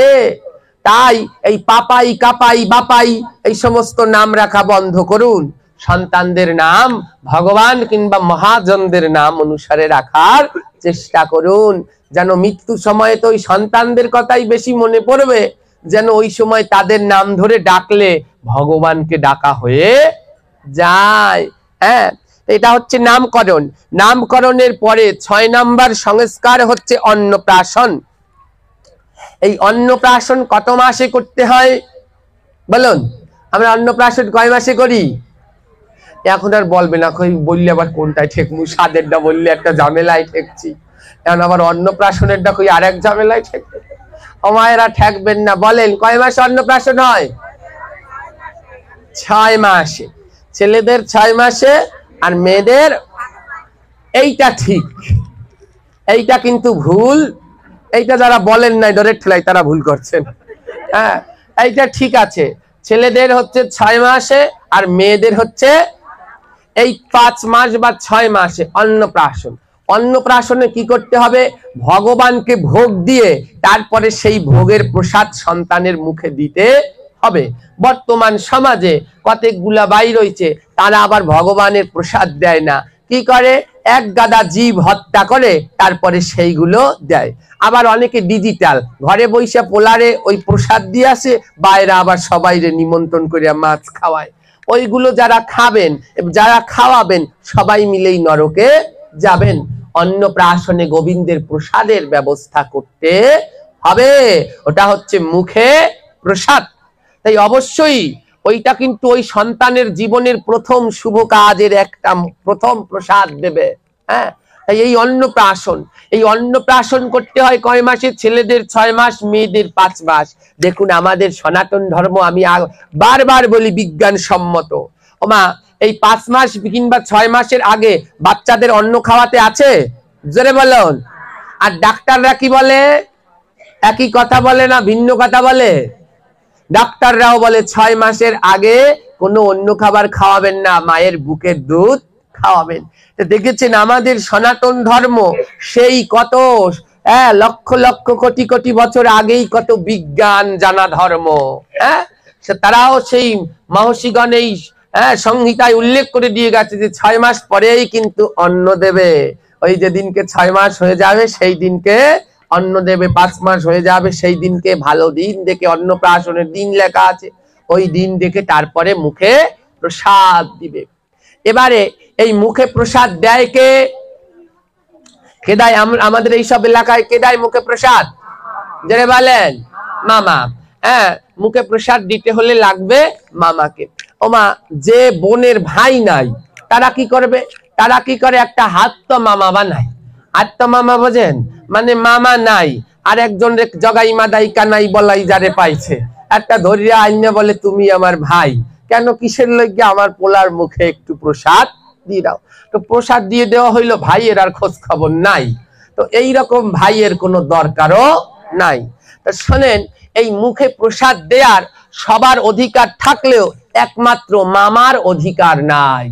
তাই এই পাপাই কাপাই বাপাই এই সমস্ত নাম রাখা বন্ধ করুন। সন্তানদের নাম ভগবান কিংবা মহাজনদের নাম অনুসারে রাখার চেষ্টা করুন, যেন মৃত্যু সময়ে তো ওই সন্তানদের কথাই বেশি মনে পড়বে, যেন ওই সময় তাদের নাম ধরে ডাকলে ভগবানকে ডাকা হয়ে যায়। হ্যাঁ, এটা হচ্ছে নামকরণ। নামকরণের পরে 6 নাম্বার সংস্কার হচ্ছে অন্নপ্রাশন। এই অন্নপ্রাশন কত মাসে করতে হয় বলুন? আমরা অন্নপ্রাশন কয় মাসে করি? এখন আর বলবে না বললে আবার কোনটাই ঠেকমু, সাদেরটা বললে একটা ঝামেলায় ঠেকছি, এখন আবার অন্নপ্রাশনেরটা কই আর এক ঝামেলায় ঠেকবে। ও মায়েরা ঠেকবেন না, বলেন কয় মাসে অন্নপ্রাশন হয়? 6 মাসে। ছেলেদের 6 মাসে আর মেয়েদের, এইটা ঠিক, এইটা কিন্তু ভুল। এইটা যারা বলেন নাই ডরে ঠেলাই তারা ভুল করছেন। হ্যাঁ, এইটা ঠিক আছে, ছেলেদের হচ্ছে 6 মাসে আর মেয়েদের হচ্ছে এই 5 মাস বা 6 মাসে অন্নপ্রাশন। অন্নপ্রাশনে কি করতে হবে? ভগবানকে ভোগ দিয়ে তারপরে সেই ভোগের প্রসাদ সন্তানের মুখে দিতে হবে। বর্তমান সমাজে কতগুলা বাই রয়েছে, তারা আবার ভগবানের প্রসাদ দেয় না, কি করে? এক গাদা জীব হত্যা করে তারপরে সেইগুলো দেয়। আবার অনেকে ডিজিটাল ঘরে বৈশা পোলারে ওই প্রসাদ দিয়ে আসে, বাইরে আবার সবাইরে নিমন্ত্রণ করে মাছ খাওয়ায়। ওইগুলো যারা খাবেন, যারা খাওয়াবেন, সবাই মিলেই নরকে যাবেন। অন্নপ্রাশনে গোবিন্দের প্রসাদের ব্যবস্থা করতে হবে, ওটা হচ্ছে মুখে প্রসাদ। তাই অবশ্যই ওইটা কিন্তু ওই সন্তানের জীবনের প্রথম শুভ কাজের একটা প্রথম প্রসাদ দেবে। হ্যাঁ, তাই এই অন্নপ্রাশন, এই অন্নপ্রাশন করতে হয় কয় মাসে? ছেলেদের 6 মাস, মেয়েদের 5 মাস। দেখুন আমাদের সনাতন ধর্ম, আমি বারবার বলি বিজ্ঞানসম্মত। ওমা, এই 5 মাস কিংবা 6 মাসের আগে বাচ্চাদের অন্ন খাওয়াতে আছে? জোরে বলুন। আর ডাক্তাররা কি বলে? একই কথা বলে না ভিন্ন কথা বলে? ডাক্তাররাও বলে 6 মাসের আগে কোনো অন্য খাবার খাওয়াবেন না, মায়ের বুকের দুধ খাওয়াবেন। দেখেছেন আমাদের সনাতন ধর্ম সেই কত লক্ষ লক্ষ কোটি কোটি বছর আগেই কত বিজ্ঞান জানা ধর্ম। হ্যাঁ, তারাও সেই মহর্ষিগণ এই সংহিতায় উল্লেখ করে দিয়ে গেছে যে 6 মাস পরেই কিন্তু অন্ন দেবে। ওই যেদিনকে 6 মাস হয়ে যাবে সেই দিনকে অন্ন দেবে, 5 মাস হয়ে যাবে সেই দিনকে ভালো দিন দেখে, অন্নপ্রাশনের দিন লেখা আছে, ওই দিন দেখে তারপরে মুখে প্রসাদ দিবে। এবারে এই মুখে প্রসাদ দেয় কে? কে দেয়? আমাদের এই সব এলাকায় কে দেয় মুখে প্রসাদ? যারা বলেন মামা। হ্যাঁ, মুখে প্রসাদ দিতে হলে লাগবে মামাকে। ওমা যে বোনের ভাই নাই তারা কি করবে, তারা কি করে একটা হাত মামা বানায়। হাত মামা বোঝেন, মানে মামা নাই আর একজন জগাই মাদাই কানাই বলাই যারে পাইছে একটা ধরিয়া আইনে বলে তুমি আমার ভাই, কেন কিসের লইগে, আমার পোলার মুখে একটু প্রসাদ দিয়ে দাও। তো প্রসাদ দিয়ে দেওয়া হইলো, ভাইয়ের আর খোঁজ খবর নাই। তো এইরকম ভাইয়ের কোনো দরকারও নাই। তো শোনেন, এই মুখে প্রসাদ দেওয়ার সবার অধিকার থাকলেও একমাত্র মামার অধিকার নাই।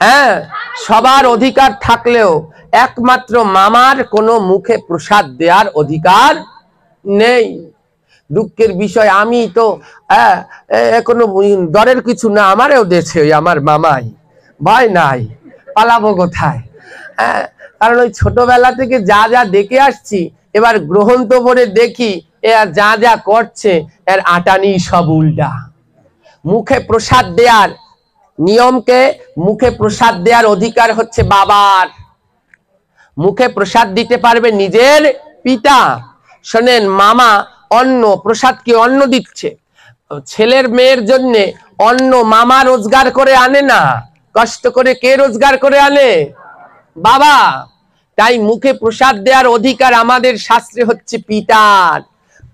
হ্যাঁ, সবার অধিকার থাকলেও একমাত্র মামার কোনো মুখে প্রসাদ দেওয়ার অধিকার নেই। দুঃখের বিষয়, আমি তো কোনো দরের কিছু না, আমারও দেছে ওই আমার মামাই, ভয় নাই, পালাবো কোথায়। হ্যাঁ, কারণ ওই ছোটবেলা থেকে যা যা দেখে আসছি, এবার গ্রহণ তো করে দেখি এ আর যা যা করছে এর আটানি সব উল্টা। মুখে প্রসাদ দেওয়ার নিয়মকে, মুখে প্রসাদ দেওয়ার অধিকার হচ্ছে বাবার। মুখে প্রসাদ দিতে পারবে নিজের পিতা। শোনেন, মামা অন্ন, প্রসাদকে অন্ন দিচ্ছে, ছেলের মেয়ের জন্য অন্ন মামা রোজগার করে আনে না, কষ্ট করে কে রোজগার করে আনে? বাবা। তাই মুখে প্রসাদ দেওয়ার অধিকার আমাদের শাস্ত্রে হচ্ছে পিতার।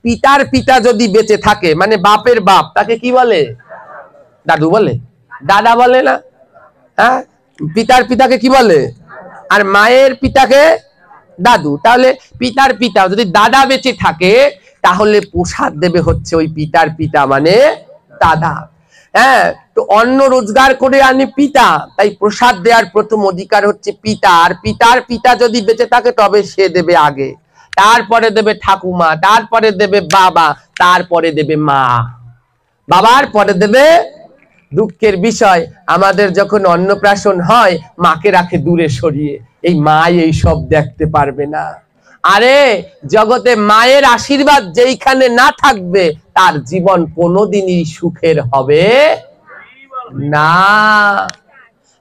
পিতার পিতা যদি বেঁচে থাকে, মানে বাপের বাপ, তাকে কি বলে? দাদু বলে, দাদা বলে না? হ্যাঁ, পিতার পিতাকে কি বলে? আর মায়ের পিতাকে দাদু। তাহলে পিতার পিতা যদি দাদা বেঁচে থাকে, তাহলে প্রসাদ দেবে হচ্ছে ওই পিতার পিতা, মানে দাদা। হ্যাঁ, তো অন্ন রোজগার করে আনে পিতা, তাই প্রসাদ দেওয়ার প্রথম অধিকার হচ্ছে পিতা। আর পিতার পিতা যদি বেঁচে থাকে তবে সে দেবে আগে, তারপরে দেবে ঠাকুমা, তারপরে দেবে বাবা, তারপরে দেবে মা, বাবার পরে দেবে। দুঃখের বিষয়, আমাদের যখন অন্নপ্রাশন হয় মাকে রাখে দূরে সরিয়ে, এই মা এই সব দেখতে পারবে না। আরে জগতে মায়ের আশীর্বাদ যেইখানে না থাকবে তার জীবন কোনোদিনই সুখের হবে না।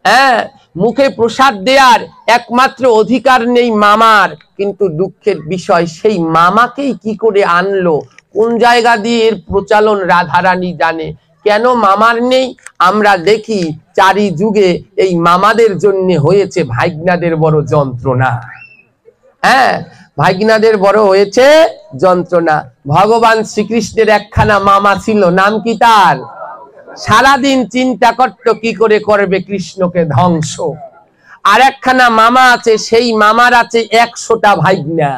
হ্যাঁ, মুখে প্রসাদ দেওয়ার একমাত্র অধিকার নেই মামার, কিন্তু দুঃখের বিষয় সেই মামাকেই কি করে আনলো, কোন জায়গা দিয়ে এর প্রচলন রাধারানী জানে। কেন মামার নেই? আমরা দেখি চারি যুগে এই মামাদের জন্য হয়েছে ভাগ্নাদের বড় যন্ত্রণা। হ্যাঁ, ভাগ্নাদের বড় হয়েছে যন্ত্রণা। ভগবান শ্রীকৃষ্ণের একখানা মামা ছিল, নাম কি তার? সারাদিন চিন্তা করত কি করে করবে কৃষ্ণকে ধ্বংস। আর একখানা মামা আছে, সেই মামার আছে 100টা ভাগ্না।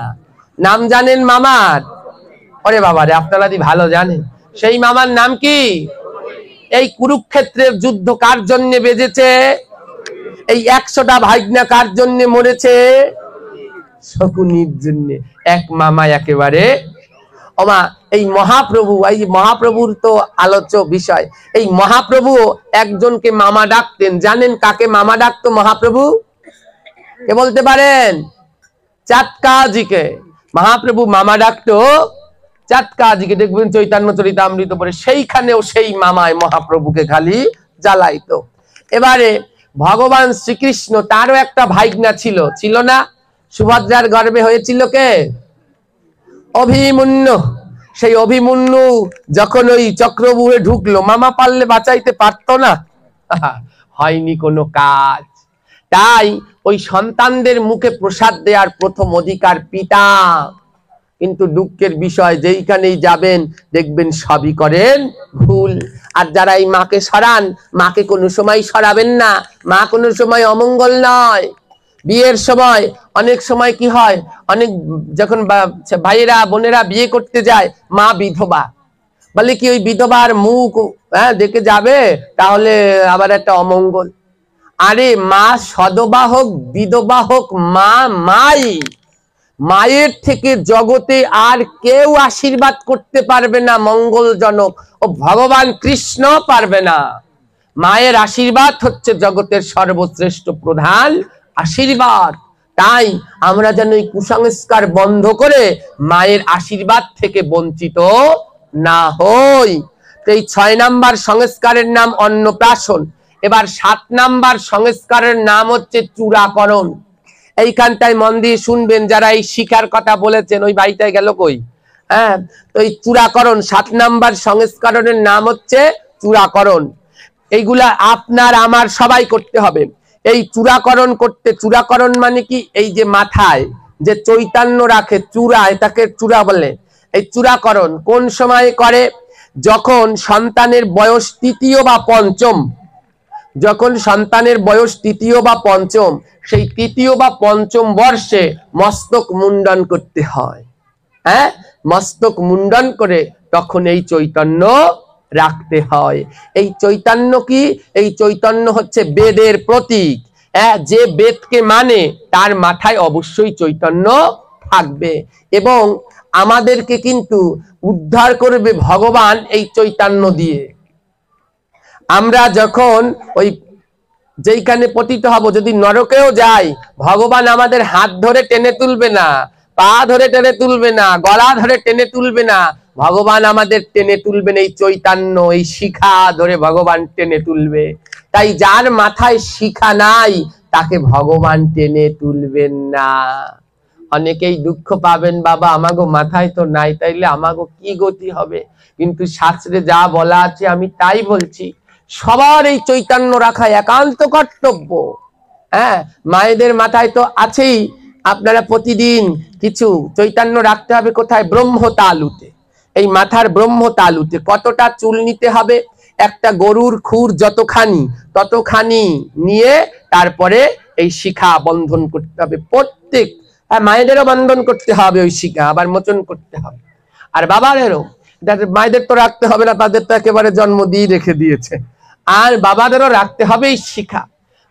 নাম জানেন মামার? ওরে বাবারে, আপনারা ভালো জানেন। সেই মামার নাম কি? এই কুরুক্ষেত্রের যুদ্ধ কার জন্য বেজেছে? এই 100টা ভাগ্না কার জন্য মরেছে? শকুনির জন্য। এক মামা একেবারে। ওমা, এই মহাপ্রভু, এই মহাপ্রভুর তো আলোচ্য বিষয়। এই মহাপ্রভু একজনকে মামা ডাকতেন। জানেন কাকে মামা ডাকতো মহাপ্রভু? কে বলতে পারেন? চাঁদকাজিকে মহাপ্রভু মামা ডাকতো। চাঁদকাজিকে দেখবেন চৈতন্য চরিতামৃত পড়ে, সেইখানেও সেই মামায় মহাপ্রভুকে খালি জ্বালাইতো। এবারে ভগবান শ্রীকৃষ্ণ, তারও একটা ভাগ্না ছিল, ছিল না? সুভদ্রার গর্ভে হয়েছিল কে? অভিমন্যু। সেই অভিমন্যু যখন ওই চক্রব্যূহে ঢুকলো, মামা পারলে বাঁচাইতে পারতো না, হয়নি কোনো কাজ। তাই ওই সন্তানদের মুখে প্রসাদ দেওয়ার প্রথম অধিকার পিতা। কিন্তু দুঃখের বিষয়, যেইখানেই যাবেন দেখবেন সবই করেন ভুল। আর যারা এই মাকে সরান, মাকে কোনো সময় সরাবেন না। মা কোনো সময় অমঙ্গল নয়। বিয়ের সময় অনেক সময় কি হয়, অনেক যখন ভাইয়েরা বোনেরা বিয়ে করতে যায়, মা বিধবা, বলে কি ওই বিধবার মুখ দেখে যাবে, তাহলে আবার একটা অমঙ্গল। আরে মা সদবা হোক বিধবা হোক, মা মাই। মায়ের থেকে জগতে আর কেউ আশীর্বাদ করতে পারবে না মঙ্গলজনক, ও ভগবান কৃষ্ণ পারবে না। মায়ের আশীর্বাদ হচ্ছে জগতের সর্বশ্রেষ্ঠ প্রধান আশীর্বাদ। তাই আমরা যেন এই কুসংস্কার বন্ধ করে মায়ের আশীর্বাদ থেকে বঞ্চিত না হই। তো এই 6 নাম্বার সংস্কারের নাম অন্নপ্রাশন। এবার 7 নাম্বার সংস্কারের নাম হচ্ছে চূড়াকরণ। এইখানটায় মন দিয়ে শুনবেন, যারা এই শিখার কথা বলেছেন, ওই বাড়িটায় গেল কই? হ্যাঁ, তো এই চূড়াকরণ 7 নাম্বার সংস্কারণের নাম হচ্ছে চূড়াকরণ, এইগুলা আপনার আমার সবাই করতে হবে। এই চূড়াকরণ করতে, চূড়াকরণ মানে কি, এই যে মাথায় যে চৈতন্য রাখে চূড়ায়, তাকে চূড়া বলে। এই চূড়াকরণ কোন সময় করে? যখন সন্তানের বয়স তৃতীয় বা পঞ্চম, যখন সন্তানের বয়স তৃতীয় বা পঞ্চম, সেই তৃতীয় বা পঞ্চম বর্ষে মস্তক মুন্ডন করতে হয়। হ্যাঁ, মস্তক মুন্ডন করে তখন এই চৈতন্য রাখতে হয়। এই চৈতন্য কি? এই চৈতন্য হচ্ছে বেদের প্রতীক। যে বেদকে মানে তার মাথায় অবশ্যই চৈতন্য থাকবে, এবং আমাদেরকে কিন্তু উদ্ধার করবে ভগবান এই চৈতন্য দিয়ে। আমরা যখন ওই যেইখানে পতিত হব, যদি নরকেও যাই, ভগবান আমাদের হাত ধরে টেনে তুলবে না, পা ধরে টেনে তুলবে না, গলা ধরে টেনে তুলবে না, ভগবান আমাদের টেনে তুলবেন এই চৈতন্য, এই শিখা ধরে ভগবান টেনে তুলবে। তাই যার মাথায় শিখা নাই তাকে ভগবান টেনে তুলবেন না। অনেকেই দুঃখ পাবেন, বাবা আমাগো মাথায় তো নাই, তাইলে আমাগো কি গতি হবে? কিন্তু শাস্ত্রে যা বলা আছে আমি তাই বলছি, সবার এই চৈতন্য রাখা একান্ত কর্তব্য। হ্যাঁ, মায়েদের মাথায় তো আছেই, আপনারা প্রতিদিন কিছু চৈতন্য রাখতে হবে। কোথায়? ব্রহ্ম তালুতে। এই মাথার ব্রহ্ম তালুতে কতটা চুল নিতে হবে? একটা গরুর খুর যতখানি, ততখানি নিয়ে তারপরে এই শিখা বন্ধন করতে হবে প্রত্যেক। মায়েদেরও বন্ধন করতে হবে ওই শিখা, আবার মোচন করতে হবে। আর বাবাদেরও, মায়েদের তো রাখতে হবে না, তাদের তো একেবারে জন্ম দিয়ে রেখে দিয়েছে। আর বাবাদেরও রাখতে হবে এই শিখা।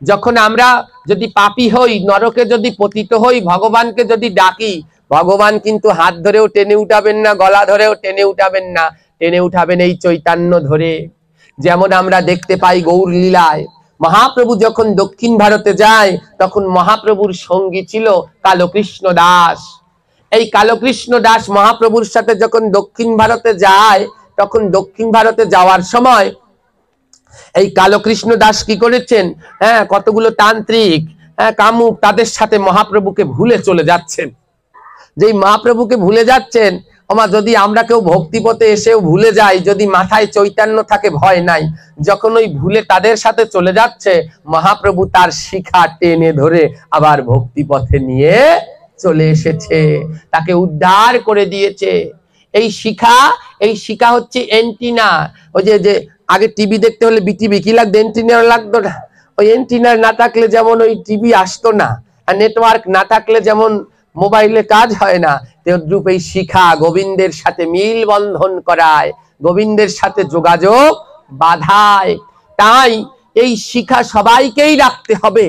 যখন আমরা যদি পাপী হই, নরকে যদি পতিত হই, ভগবানকে যদি ডাকি, ভগবান কিন্তু হাত ধরেও টেনে উঠাবেন না, গলা ধরেও টেনে উঠাবেন না, টেনে উঠাবেন এই চৈতন্য ধরে। যেমন আমরা দেখতে পাই গৌর লীলায়, মহাপ্রভু যখন দক্ষিণ ভারতে যায়, তখন মহাপ্রভুর সঙ্গী ছিল কালকৃষ্ণ দাস। এই কালকৃষ্ণ দাস মহাপ্রভুর সাথে যখন দক্ষিণ ভারতে যায়, তখন দক্ষিণ ভারতে যাওয়ার সময় এই কালকৃষ্ণ দাস কি করেছেন? হ্যাঁ, কতগুলো তান্ত্রিক, কামুক, তাদের সাথে মহাপ্রভুকে ভুলে চলে যাচ্ছেন। যেই মহাপ্রভুকে ভুলে যাচ্ছেন, যদি আমরা কেউ ভক্তিপথে এসেও ভুলে যাই, যদি মাথায় চৈতন্য থাকে, ভয় নাই। যখন ওই ভুলে তাদের সাথে চলে যাচ্ছে, মহাপ্রভু তার শিখা টেনে ধরে আবার ভক্তিপথে নিয়ে চলে এসেছে, তাকে উদ্ধার করে দিয়েছে। এই শিখা হচ্ছে এন্টিনা। ওই যে আগে টিভি দেখতে হলে বিটিভি কি লাগতো? এন্টিনার লাগতো না? ওই এন্টিনার না থাকলে যেমন ওই টিভি আসতো না, আর নেটওয়ার্ক না থাকলে যেমন মোবাইলে কাজ হয় না, তেদ্রূপ এই শিখা গোবিন্দের সাথে মিল বন্ধন করায়, গোবিন্দের সাথে যোগাযোগ বাধায়। তাই এই শিখা সবাইকেই রাখতে হবে।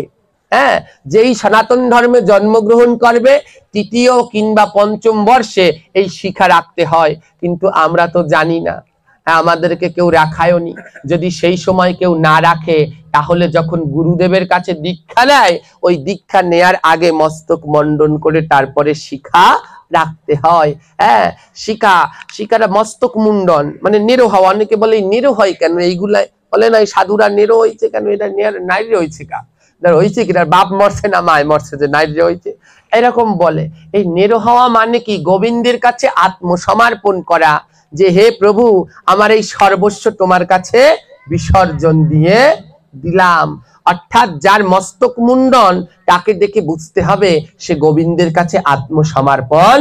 হ্যাঁ, যেই সনাতন ধর্মে জন্মগ্রহণ করবে, তৃতীয় কিংবা পঞ্চম বর্ষে এই শিখা রাখতে হয়। কিন্তু আমরা তো জানি না, আমাদেরকে কেউ রাখায়নি। যদি সেই সময় কেউ না রাখে, তাহলে যখন গুরুদেবের কাছে দীক্ষা নেয়, ওই দীক্ষা নেয়ার আগে মস্তক মণ্ডন করে তারপরে শিখা রাখতে হয়। হ্যাঁ, শিখাটা মস্তক মুন্ডন মানে নেরো হওয়া। অনেকে বলে নেরো হয় কেন? এইগুলা বলে না, সাধুরা নেরো হয়েছে কেন? এটা নারী হয়েছে কা হয়েছে কি? বাপ মরছে না মায় মরছে যে নারী হয়েছে, এরকম বলে। এই নেরো হওয়া মানে কি? গোবিন্দের কাছে আত্মসমর্পণ করা, যে হে প্রভু, আমার এই সর্বস্ব তোমার কাছে বিসর্জন দিয়ে দিলাম। অর্থাৎ যার মস্তক মুন্ডন, তাকে দেখে বুঝতে হবে সে গোবিন্দের কাছে আত্মসমর্পণ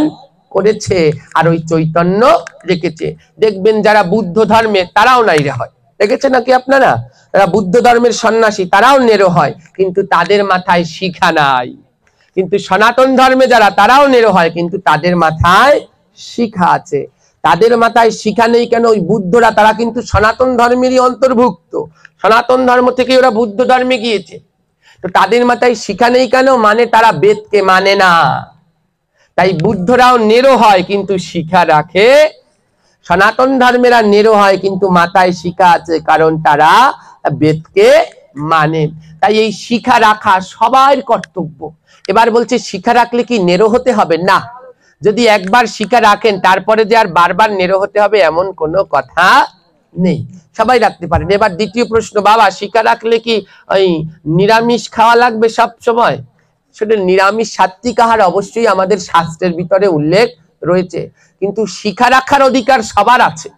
করেছে আর ওই চৈতন্য রেখেছে। দেখবেন যারা বুদ্ধ ধর্মে, তারাও নাইরে হয়, দেখেছে নাকি আপনারা? যারা বুদ্ধ ধর্মের সন্ন্যাসী, তারাও নেরো হয়, কিন্তু তাদের মাথায় শিখা নাই। কিন্তু সনাতন ধর্মে যারা, তারাও নেরো হয়, কিন্তু তাদের মাথায় শিখা আছে। তাদের মাথায় শিখা নেই কেন? ওই বুদ্ধরা, তারা কিন্তু সনাতন ধর্মেরই অন্তর্ভুক্ত, সনাতন ধর্ম থেকে ওরা বুদ্ধ ধর্মে গিয়েছে। তো তাদের মাথায় শিখা নেই কেন? মানে তারা বেদকে মানে না। তাই বুদ্ধরাও নেরো হয় কিন্তু শিখা রাখে, সনাতন ধর্মেরা নেরো হয় কিন্তু মাথায় শিখা আছে, কারণ তারা বেদকে মানে। তাই এই শিখা রাখা সবার কর্তব্য। এবার বলছে শিখা রাখলে কি নেরো হতে হবে? না, যদি একবার শিখা রাখেন তারপরে যে আর বারবার নেরো হতে হবে এমন কোনো কথা নেই, সবাই রাখতে পারেন। এবার দ্বিতীয় প্রশ্ন, বাবা শিখা রাখলে কি ওই নিরামিষ খাওয়া লাগবে সব সময়? সেটা নিরামিষ সাত্বিক আহার অবশ্যই আমাদের শাস্ত্রের ভিতরে উল্লেখ রয়েছে, কিন্তু শিখা রাখার অধিকার সবার আছে।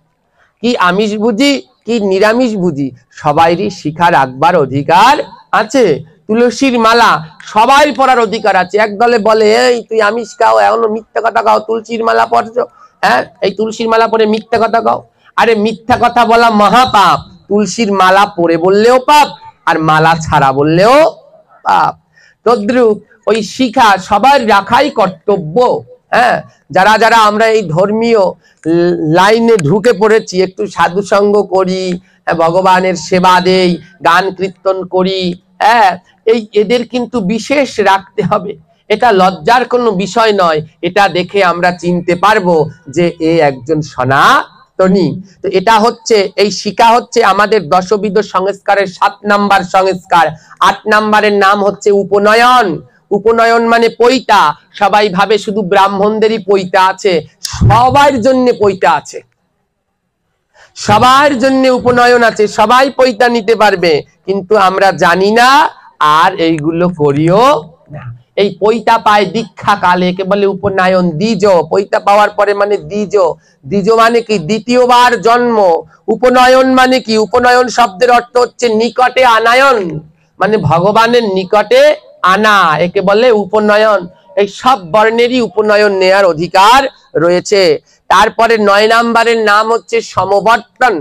কি আমিষ বুঝি কি নিরামিষ বুঝি, সবাইরই শিখা রাখবার অধিকার আছে। তুলসীর মালা সবাই পরার অধিকার আছে। একদলে বলে এই তুই আমিষ খাও, এখনো মিথ্যা কথা খাও, তুলসীর মালা পরছো, হ্যাঁ এই তুলসীর মালা পরে মিথ্যা কথা খাও। আরে মিথ্যা কথা বলা মহাপাপ, তুলসীর মালা পরে বললেও পাপ, আর মালা ছাড়া বললেও পাপ। তদ্রূপ ওই শিখা সবার রাখাই কর্তব্য। হ্যাঁ, যারা যারা আমরা এই ধর্মীয় লাইনে ঢুকে পড়েছি, একটু সাধু সঙ্গ করি, ভগবানের সেবা দেই, গান কীর্তন করি, হ্যাঁ এই এদের কিন্তু বিশেষ রাখতে হবে। এটা লজ্জার কোনো বিষয় নয়, এটা দেখে আমরা চিনতে পারবো যে এ একজন সনাতনী। তো এটা হচ্ছে, এই শিখা হচ্ছে আমাদের দশবিধ সংস্কারের 7 নাম্বার সংস্কার। 8 নাম্বারের নাম হচ্ছে উপনয়ন। উপনয়ন মানে পৈতা। সবাই ভাবে শুধু ব্রাহ্মণদেরই পৈতা আছে, সবার জন্য পৈতা আছে, সবার জন্য উপনয়ন আছে, সবাই পৈতা নিতে পারবে, কিন্তু আমরা জানি না আর এইগুলো করিও না। এই পৈতা পায় দীক্ষা কালে, একে বলে উপনয়ন। দ্বিজ, পৈতা পাওয়ার পরে মানে দ্বিজ। দ্বিজ মানে কি? দ্বিতীয়বার জন্ম। উপনয়ন মানে কি? উপনয়ন শব্দের অর্থ হচ্ছে নিকটে আনায়ন, মানে ভগবানের নিকটে আনা, একে বলে উপনয়ন। এই সব বর্ণেরই উপনয়ন নেয়ার অধিকার রয়েছে। তারপরে 9 নাম্বারের নাম হচ্ছে সমবর্তন।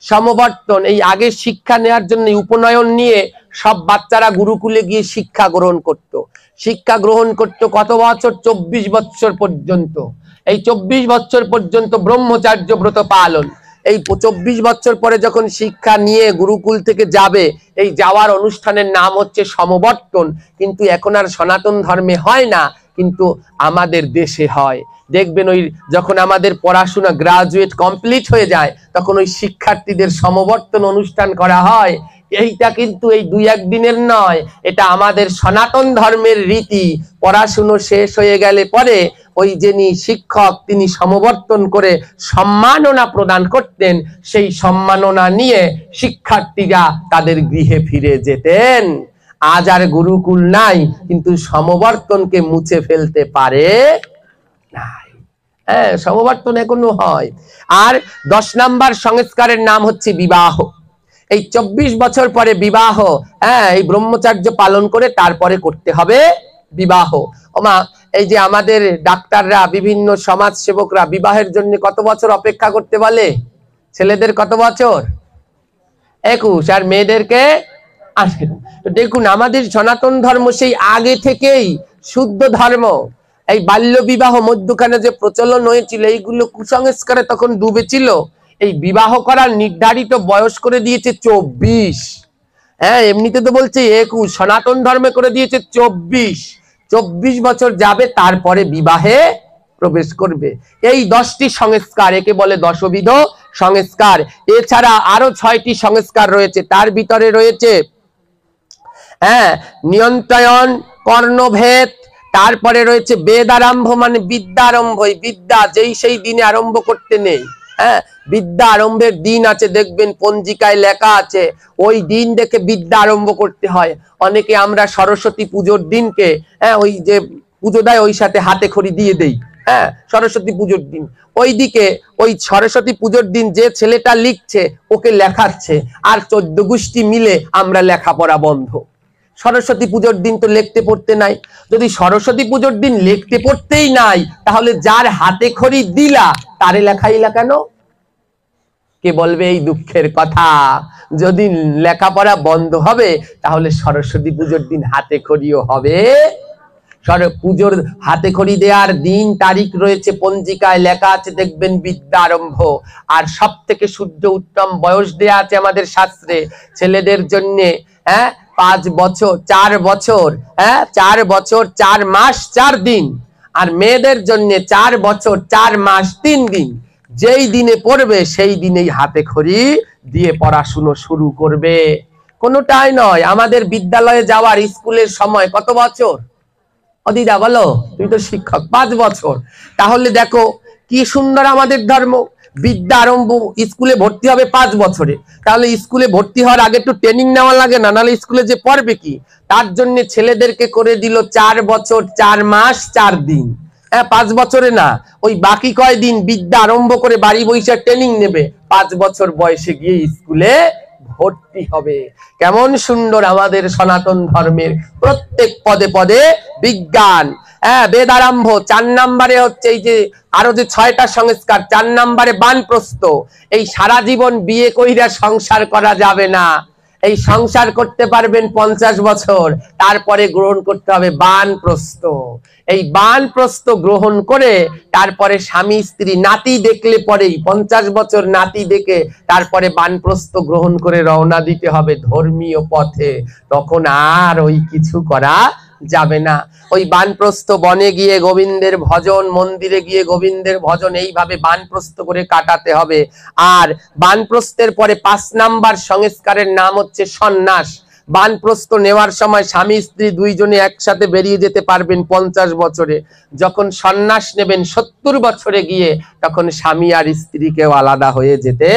সমবর্তন, এই আগে শিক্ষা নেওয়ার জন্য উপনয়ন নিয়ে সব বাচ্চারা গুরুকুলে গিয়ে শিক্ষা গ্রহণ করত। শিক্ষা গ্রহণ করত কত বছর? 24 বছর পর্যন্ত। এই 24 বছর পর্যন্ত ব্রহ্মচার্য ব্রত পালন। এই 24 বছর পরে যখন শিক্ষা নিয়ে গুরুকুল থেকে যাবে, এই যাওয়ার অনুষ্ঠানের নাম হচ্ছে সমবর্তন। কিন্তু এখন আর সনাতন ধর্মে হয় না, কিন্তু আমাদের দেশে হয়। দেখবেন ওই যখন আমাদের পড়াশোনা গ্রাজুয়েট কমপ্লিট হয়ে যায়, তখন ওই শিক্ষার্থীদের সমবর্তন অনুষ্ঠান করা হয়। এইটা কিন্তু এই 2-1 দিনের নয়, এটা আমাদের সনাতন ধর্মের রীতি। পড়াশুনো শেষ হয়ে গেলে পরে ওই যিনি শিক্ষক তিনি সমবর্তন করে সম্মাননা প্রদান করতেন, সেই সম্মাননা নিয়ে শিক্ষার্থীরা তাদের গৃহে ফিরে যেতেন। আজ আর গুরুকুল নাই, কিন্তু সমবর্তনকে মুছে ফেলতে পারে নাই। হ্যাঁ, সমবর্তন এখনো হয়। আর 10 নাম্বার সংস্কারের নাম হচ্ছে বিবাহ। এই 24 বছর পরে বিবাহ, হ্যাঁ এই ব্রহ্মচর্য পালন করে তারপরে করতে হবে বিবাহ। ওমা, এই যে আমাদের ডাক্তাররা, বিভিন্ন সমাজ সেবকরা বিবাহের জন্য কত বছর অপেক্ষা করতে বলে? ছেলেদের কত বছর? 21, আর মেয়েদেরকে 18। তো দেখুন, আমাদের সনাতন ধর্ম সেই আগে থেকেই শুদ্ধ ধর্ম। এই বাল্য বিবাহ মধ্যখানে যে প্রচলন হয়েছিল, এইগুলো কুসংস্কারে তখন ডুবেছিল। এই বিবাহ করার নির্ধারিত বয়স করে দিয়েছে 24। হ্যাঁ, এমনিতে তো বলছে 21, সনাতন ধর্মে করে দিয়েছে 24। 24 বছর যাবে, তারপরে বিবাহে প্রবেশ করবে। এই 10টি সংস্কার, একে বলে দশবিধ সংস্কার। এছাড়া আরো 6টি সংস্কার রয়েছে। তার ভিতরে রয়েছে হ্যাঁ নিয়ন্ত্রণ, কর্ণভেদ, তারপরে রয়েছে বেদ আরম্ভ, মানে বিদ্যা আরম্ভ। বিদ্যা যেই সেই দিনে আরম্ভ করতে নেই। হ্যাঁ, বিদ্যা আরম্ভের দিন আছে, দেখবেন পঞ্জিকায় লেখা আছে, ওই দিন দেখে বিদ্যা আরম্ভ করতে হয়। অনেকে আমরা সরস্বতী পুজোর দিনকে, হ্যাঁ ওই যে পুজো দেয়, ওই সাথে হাতে খড়ি দিয়ে দেই। হ্যাঁ, সরস্বতী পুজোর দিন ওইদিকে, ওই সরস্বতী পুজোর দিন যে ছেলেটা লিখছে ওকে লেখাচ্ছে, আর 14 গোষ্ঠী মিলে আমরা লেখাপড়া বন্ধ। সরস্বতী পুজোর দিন তো লিখতে পড়তে নাই। যদি সরস্বতী পুজোর দিন লিখতে পড়তেই নাই, তাহলে যার হাতে খড়ি দিলা তারে লেখাইলা কেন? কে বলবে এই দুঃখের কথা? যদি লেখাপড়া বন্ধ হবে, তাহলে সরস্বতী পুজোর দিন হাতে খড়িও হবে। পুজোর হাতে খড়ি দেওয়ার দিন তারিখ রয়েছে পঞ্জিকায় লেখা আছে, দেখবেন বিদ্যা আরম্ভ। আর সব থেকে শুদ্ধ উত্তম বয়স দেয়া আছে আমাদের শাস্ত্রে ছেলেদের জন্য, হ্যাঁ 5 বছর 4 বছর, হ্যাঁ 4 বছর 4 মাস 4 দিন। আর মেয়েদের জন্য 4 বছর 4 মাস 3 দিন। যেই দিনে পড়বে সেই দিনেই হাতে খড়ি দিয়ে পড়াশুনো শুরু করবে, কোনোটাই নয়। আমাদের বিদ্যালয়ে যাওয়ার, স্কুলের সময় কত বছর? অদিদা বলো, তুমি তো শিক্ষক। 5 বছর। তাহলে দেখো কি সুন্দর আমাদের ধর্ম। বিদ্যা আরম্ভ, স্কুলে ভর্তি হবে 5 বছরে। তাহলে স্কুলে ভর্তি হওয়ার আগে একটু ট্রেনিং নেওয়া লাগে না? নাহলে স্কুলে যে পড়বে কি? তার জন্য ছেলেদেরকে করে দিল 4 বছর 4 মাস 4 দিন। হ্যাঁ 5 বছরে না, ওই বাকি কয়দিন বিদ্যা আরম্ভ করে বাড়ি বৈশাখ ট্রেনিং নেবে, 5 বছর বয়সে গিয়ে স্কুলে ভর্তি হবে। কেমন সুন্দর আমাদের সনাতন ধর্মের প্রত্যেক পদে পদে বিজ্ঞান। হ্যাঁ, বেদ আরম্ভ। 4 নম্বরে হচ্ছে এই যে আরো যে 6টা সংস্কার, 4 নম্বরে বানপ্রস্থ। এই সারা জীবন বিয়ে কইরা সংসার করা যাবে না, এই সংসার করতে পারবেন 50 বছর, তারপরে গ্রহণ করতে হবে বানপ্রস্থ। এই বানপ্রস্থ গ্রহণ করে তারপরে স্বামী স্ত্রী নাতি দেখলে পরেই 50 বছর নাতি দেখে তারপরে বানপ্রস্থ গ্রহণ করে রওনা দিতে হবে ধর্মীয় পথে। তখন আর ওই কিছু করা যাবে না। ওই বানপ্রস্থ বনে গিয়ে গোবিন্দের ভজন, মন্দিরে গিয়ে গোবিন্দের ভজন, এইভাবে বানপ্রস্থ করে কাটাতে হবে। আর বানপ্রস্থের পরে 5 নাম্বার সংস্কারের নাম হচ্ছে সন্ন্যাস। বানপ্রস্থ নেওয়ার সময় স্বামী স্ত্রী দুইজনে একসাথে বেরিয়ে যেতে পারবেন 50 বছরে। যখন সন্ন্যাস নেবেন 70 বছরে গিয়ে, তখন স্বামী আর স্ত্রীকেও আলাদা হয়ে যেতে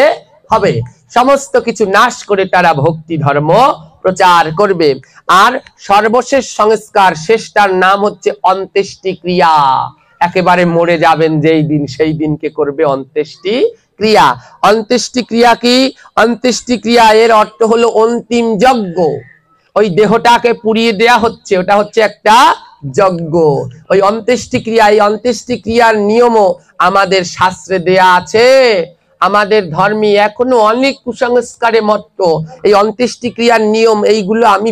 হবে। সমস্ত কিছু নাশ করে তারা ভক্তি ধর্ম প্রচার করবে। আর সর্বশেষ সংস্কার, শেষটার নাম হচ্ছে অন্ত্যেষ্টি ক্রিয়া। একেবারে মরে যাবেন যেই দিন, সেই দিনকে করবে অন্ত্যেষ্টি ক্রিয়া। অন্ত্যেষ্টি ক্রিয়া কি? অন্ত্যেষ্টি ক্রিয়া এর অর্থ হলো অন্তিম যজ্ঞ। ওই দেহটাকে পুড়িয়ে দেয়া হচ্ছে, ওটা হচ্ছে একটা যজ্ঞ। ওই অন্ত্যেষ্টি ক্রিয়া, এই অন্ত্যেষ্টি ক্রিয়ার নিয়মও আমাদের শাস্ত্রে দেয়া আছে। আমাদের ধর্মে এখনো অনেক কুসংস্কারে মত্ত। এই অন্ত্যেষ্টি ক্রিয়ার নিয়ম এইগুলো আমি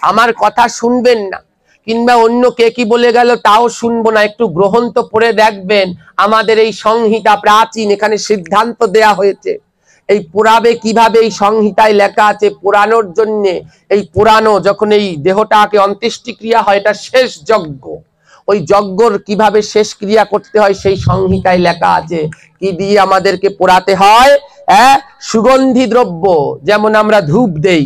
আমার কথা শুনবেন না, কিংবা অন্য কে কি বলে গেল তাও শুনবো না। একটু গ্রহণ তো পড়ে দেখবেন, আমাদের এই সংহিতা প্রাচীন, এখানে সিদ্ধান্ত দেয়া হয়েছে। এই পুরাবে কিভাবে, এই সংহিতায় লেখা আছে পুরানোর জন্য। এই পুরানো যখন এই দেহটাকে অন্ত্যেষ্টি ক্রিয়া হয়, এটা শেষ যজ্ঞ। ওই যজ্ঞর কিভাবে শেষ ক্রিয়া করতে হয় সেই সংহিতায় লেখা আছে। কি দিয়ে আমাদেরকে পোড়াতে হয়? সুগন্ধি দ্রব্য, যেমন আমরা ধূপ দেই,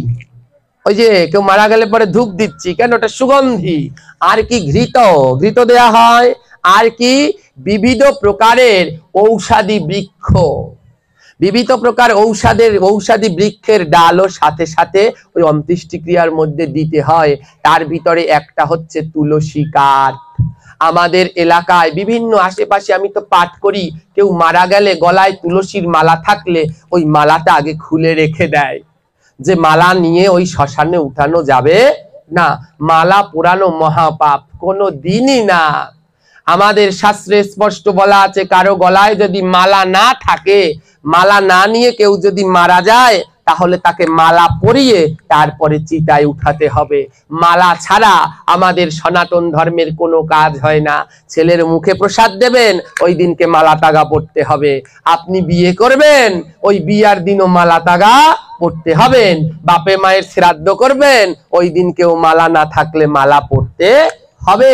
ওই যে কেউ মারা গেলে পরে ধূপ দিচ্ছি, কেন? ওটা সুগন্ধি। আর কি? ঘৃত দেয়া হয়। আর কি? বিবিধ প্রকারের ঔষধি বৃক্ষ, বিবিধ প্রকার ঔষধি বৃক্ষের ডালও সাথে সাথে ওই অন্ত্যেষ্টি ক্রিয়ার মধ্যে দিতে হয়। তার ভিতরে একটা হচ্ছে তুলসী কাঠ। আমাদের এলাকায় বিভিন্ন আশেপাশে আমি তো পাঠ করি, কেউ মারা গেলে গলায় তুলসীর মালা থাকলে ওই মালাটা আগে খুলে রেখে দেয়, যে মালা নিয়ে ওই শ্মশানে উঠানো যাবে না। মালা পুরানো মহাপাপ, কোনো দিনই না। আমাদের শাস্ত্রে স্পষ্ট বলা আছে, কারো গলায় যদি মালা না থাকে, মালা না নিয়ে কেউ যদি মারা যায়, তাহলে তাকে মালা পরিয়ে তারপরে চিতায় উঠাতে হবে। মালা ছাড়া আমাদের সনাতন ধর্মের কোনো কাজ হয় না। ছেলের মুখে প্রসাদ দেবেন, ওই দিনকে মালা তাগা পড়তে হবে। আপনি বিয়ে করবেন, ওই বিয়ার দিনও মালা তাগা পড়তে হবেন। বাপে মায়ের শ্রাদ্ধ করবেন, ওই দিনকেও মালা না থাকলে মালা পড়তে হবে।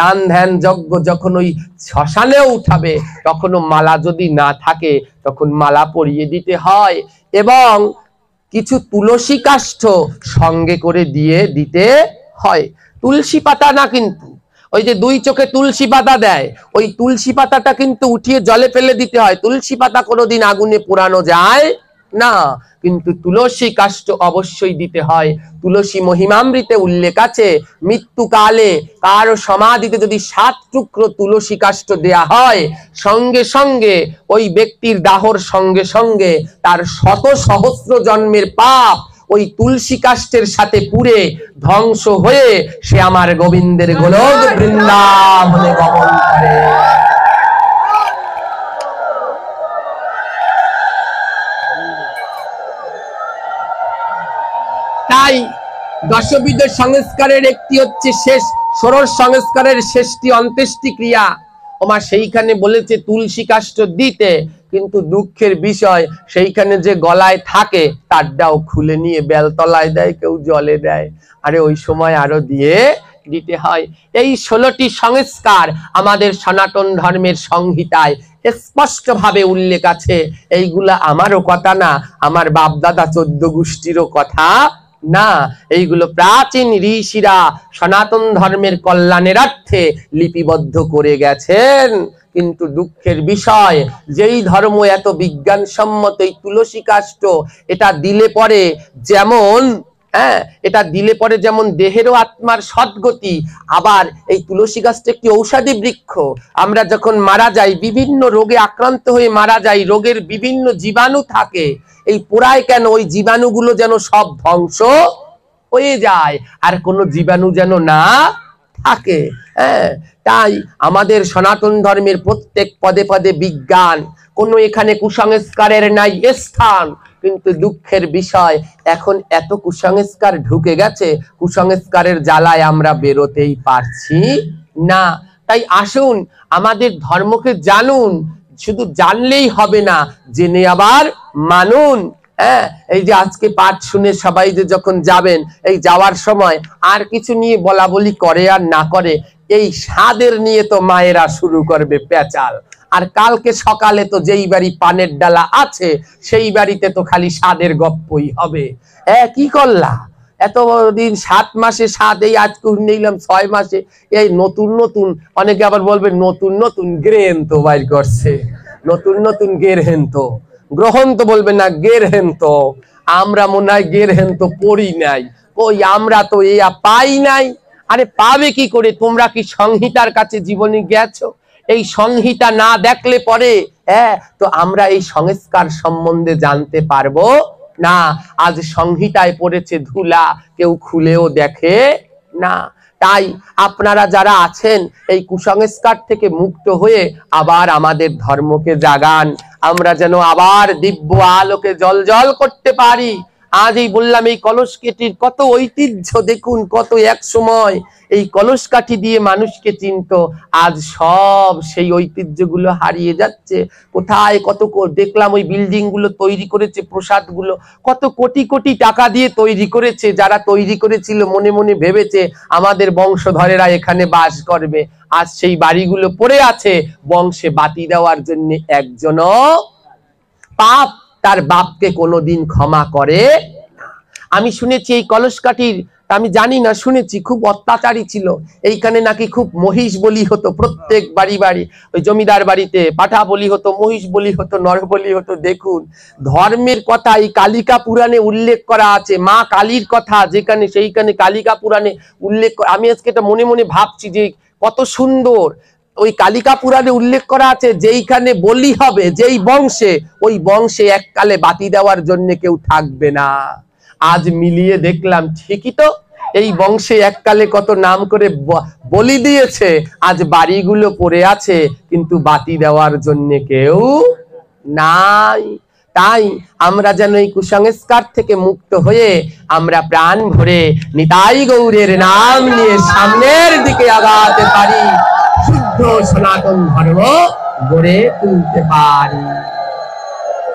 দান ধ্যান যজ্ঞ যখন ওই শ্মশানে উঠাবে, তখনও মালা যদি না থাকে, তখন মালা পরিয়ে দিতে হয়। এবং কিছু তুলসী কাষ্ঠ সঙ্গে করে দিয়ে দিতে হয়। তুলসী পাতা না, কিন্তু ওই যে 2 চোখে তুলসী পাতা দেয়, ওই তুলসী পাতাটা কিন্তু উঠিয়ে জলে ফেলে দিতে হয়। তুলসী পাতা কোনোদিন আগুনে পোড়ানো যায় না, কিন্তু তুলসী কাষ্ঠ অবশ্যই দিতে হয়। তুলসী মহিমামৃতে উল্লেখ আছে, মৃত্যুকালে কারো সমাধিতে যদি 7 টুকরো তুলসী কাষ্ঠ দেয়া হয়, সঙ্গে সঙ্গে ওই ব্যক্তির দাহর সঙ্গে সঙ্গে তার শত সহস্র জন্মের পাপ ওই তুলসী কাষ্ঠের সাথে পুড়ে ধ্বংস হয়ে সে আমার গোবিন্দের গোলক বৃন্দাবনে গমন করে। তাই দশবিধ সংস্কারের একটি হচ্ছে শেষ, ষোড়শ সংস্কারের শেষটি অন্ত্যেষ্টি ক্রিয়া। ওমা সেইখানে বলেছে তুলসী কাষ্ঠ দিতে, কিন্তু দুঃখের বিষয় সেইখানে যে গলায় থাকে তারটাও খুলে নিয়ে বেলতলায় দেয়, কেউ জলে দেয়। আরে ওই সময় আরো দিয়ে দিতে হয়। এই 16টি সংস্কার আমাদের সনাতন ধর্মের সংহিতায় স্পষ্ট ভাবে উল্লেখ আছে। এইগুলা আমারও কথা না, আমার বাপ দাদা 14 গোষ্ঠীরও কথা না, এইগুলো প্রাচীন ঋষিরা সনাতন ধর্মের কল্যাণেরার্থে লিপিবদ্ধ করে গেছেন। কিন্তু দুঃখের বিষয়, যেই ধর্ম এত বিজ্ঞানসম্মত, এই তুলসী কাষ্ঠ এটা দিলে পরে যেমন হ্যাঁ, এটা দিলে পরে যেমন দেহেরও আত্মার সদ্গতি। আবার এই তুলসী গাছটা একটি ঔষধি বৃক্ষ। আমরা যখন মারা যাই, বিভিন্ন রোগে আক্রান্ত হয়ে মারা যাই, রোগের বিভিন্ন জীবাণু থাকে, এই পোড়ায় কেন? ওই জীবাণুগুলো যেন সব ধ্বংস হয়ে যায়, আর কোনো জীবাণু যেন না থাকে। হ্যাঁ, তাই আমাদের সনাতন ধর্মের প্রত্যেক পদে পদে বিজ্ঞান, কোনো এখানে কুসংস্কারের নাই স্থান। কিন্তু দুঃখের বিষয়, এখন এত কুসংস্কার ঢুকে গেছে, কুসংস্কারের জ্বালায় আমরা বেরোতেই পারছি না। তাই আসুন আমাদের ধর্মকে জানুন, শুধু জানলেই হবে না, জেনে আবার মানুন। হ্যাঁ, এই যে আজকে পাঠ শুনে সবাই যে যখন যাবেন, এই যাওয়ার সময় আর কিছু নিয়ে বলা বলি করে আর না করে, এই স্বাদের নিয়ে তো মায়েরা শুরু করবে পেঁচাল। আর কালকে সকালে তো যেই বাড়ি পানের ডালা আছে, সেই বাড়িতে তো খালি স্বাদের গপ্পই হবে। কি করলা এতদিন 7 মাসে স্বাদ, এই আজকে নিলাম 6 মাসে, এই নতুন নতুন, অনেকে আবার বলবে নতুন নতুন গ্রেন তো বাইর করছে, নতুন নতুন গেরহেন তো, গ্রহণ তো বলবে না, গেরহেন তো। আমরা মনে হয় গেরহেন তো পড়ি নাই, কই আমরা তো ইয়া পাই নাই। আরে পাবে কি করে? তোমরা কি সংহিতার কাছে জীবনে গেছো? এই সংহিতা না দেখলে পরে তো আমরা এই সংস্কার সম্বন্ধে জানতে পারবো না। আজ সংহিতায় পড়েছে ধুলা, কেউ খুলেও দেখে না। তাই আপনারা যারা আছেন, এই কুসংস্কার থেকে মুক্ত হয়ে আবার আমাদের ধর্মকে জাগান, আমরা যেন আবার দিব্য আলোকে জলজল করতে পারি। আজ এই বললাম, এই কলসকাঠির কত ঐতিহ্য দেখুন, কত এক সময় এই কলসকাঠি দিয়ে মানুষকে চিনতো, আজ সব সেই ঐতিহ্যগুলো হারিয়ে যাচ্ছে। কোথায় কত দেখলাম ওই বিল্ডিং গুলো তৈরি করেছে, প্রসাদ গুলো কত কোটি কোটি টাকা দিয়ে তৈরি করেছে। যারা তৈরি করেছিল মনে মনে ভেবেছে আমাদের বংশধরেরা এখানে বাস করবে, আজ সেই বাড়িগুলো পড়ে আছে বংশে বাতি দেওয়ার জন্য। একজনও পাপ তার বাপকে কোনোদিন ক্ষমা করে। আমি শুনেছি এই কলসকাঠির, আমি জানি না, শুনেছি খুব অত্যাচারী ছিল। এইখানে নাকি খুব মহিষ বলি হতো, প্রত্যেক বাড়ি বাড়ি ওই জমিদার বাড়িতে পাঠা বলি হতো, মহিষ বলি হতো, নর বলি হতো। দেখুন ধর্মের কথা এই কালিকা পুরাণে উল্লেখ করা আছে, মা কালীর কথা যেখানে সেইখানে কালিকা পুরাণে উল্লেখ। আমি আজকে এটা মনে মনে ভাবছি যে কত সুন্দর ওই কালিকা পুরাণে উল্লেখ করা আছে, যেইখানে বলি হবে যেই বংশে, ওই বংশে এককালে বাতি দেওয়ার জন্য কেউ থাকবে না। আজ মিলিয়ে দেখলাম ঠিকই তো, এই বংশে এককালে কত নাম করে বলি দিয়েছে, আজ বাড়িগুলো পড়ে আছে কিন্তু বাতি দেওয়ার জন্য কেউ নাই। তাই আমরা যেন এই কুসংস্কার থেকে মুক্ত হয়ে আমরা প্রাণ ভরে নিতাই গৌরের নাম নিয়ে সামনের দিকে আগাতে পারি, শুদ্ধ সনাতন ধর্ম গড়ে তুলতে পারি।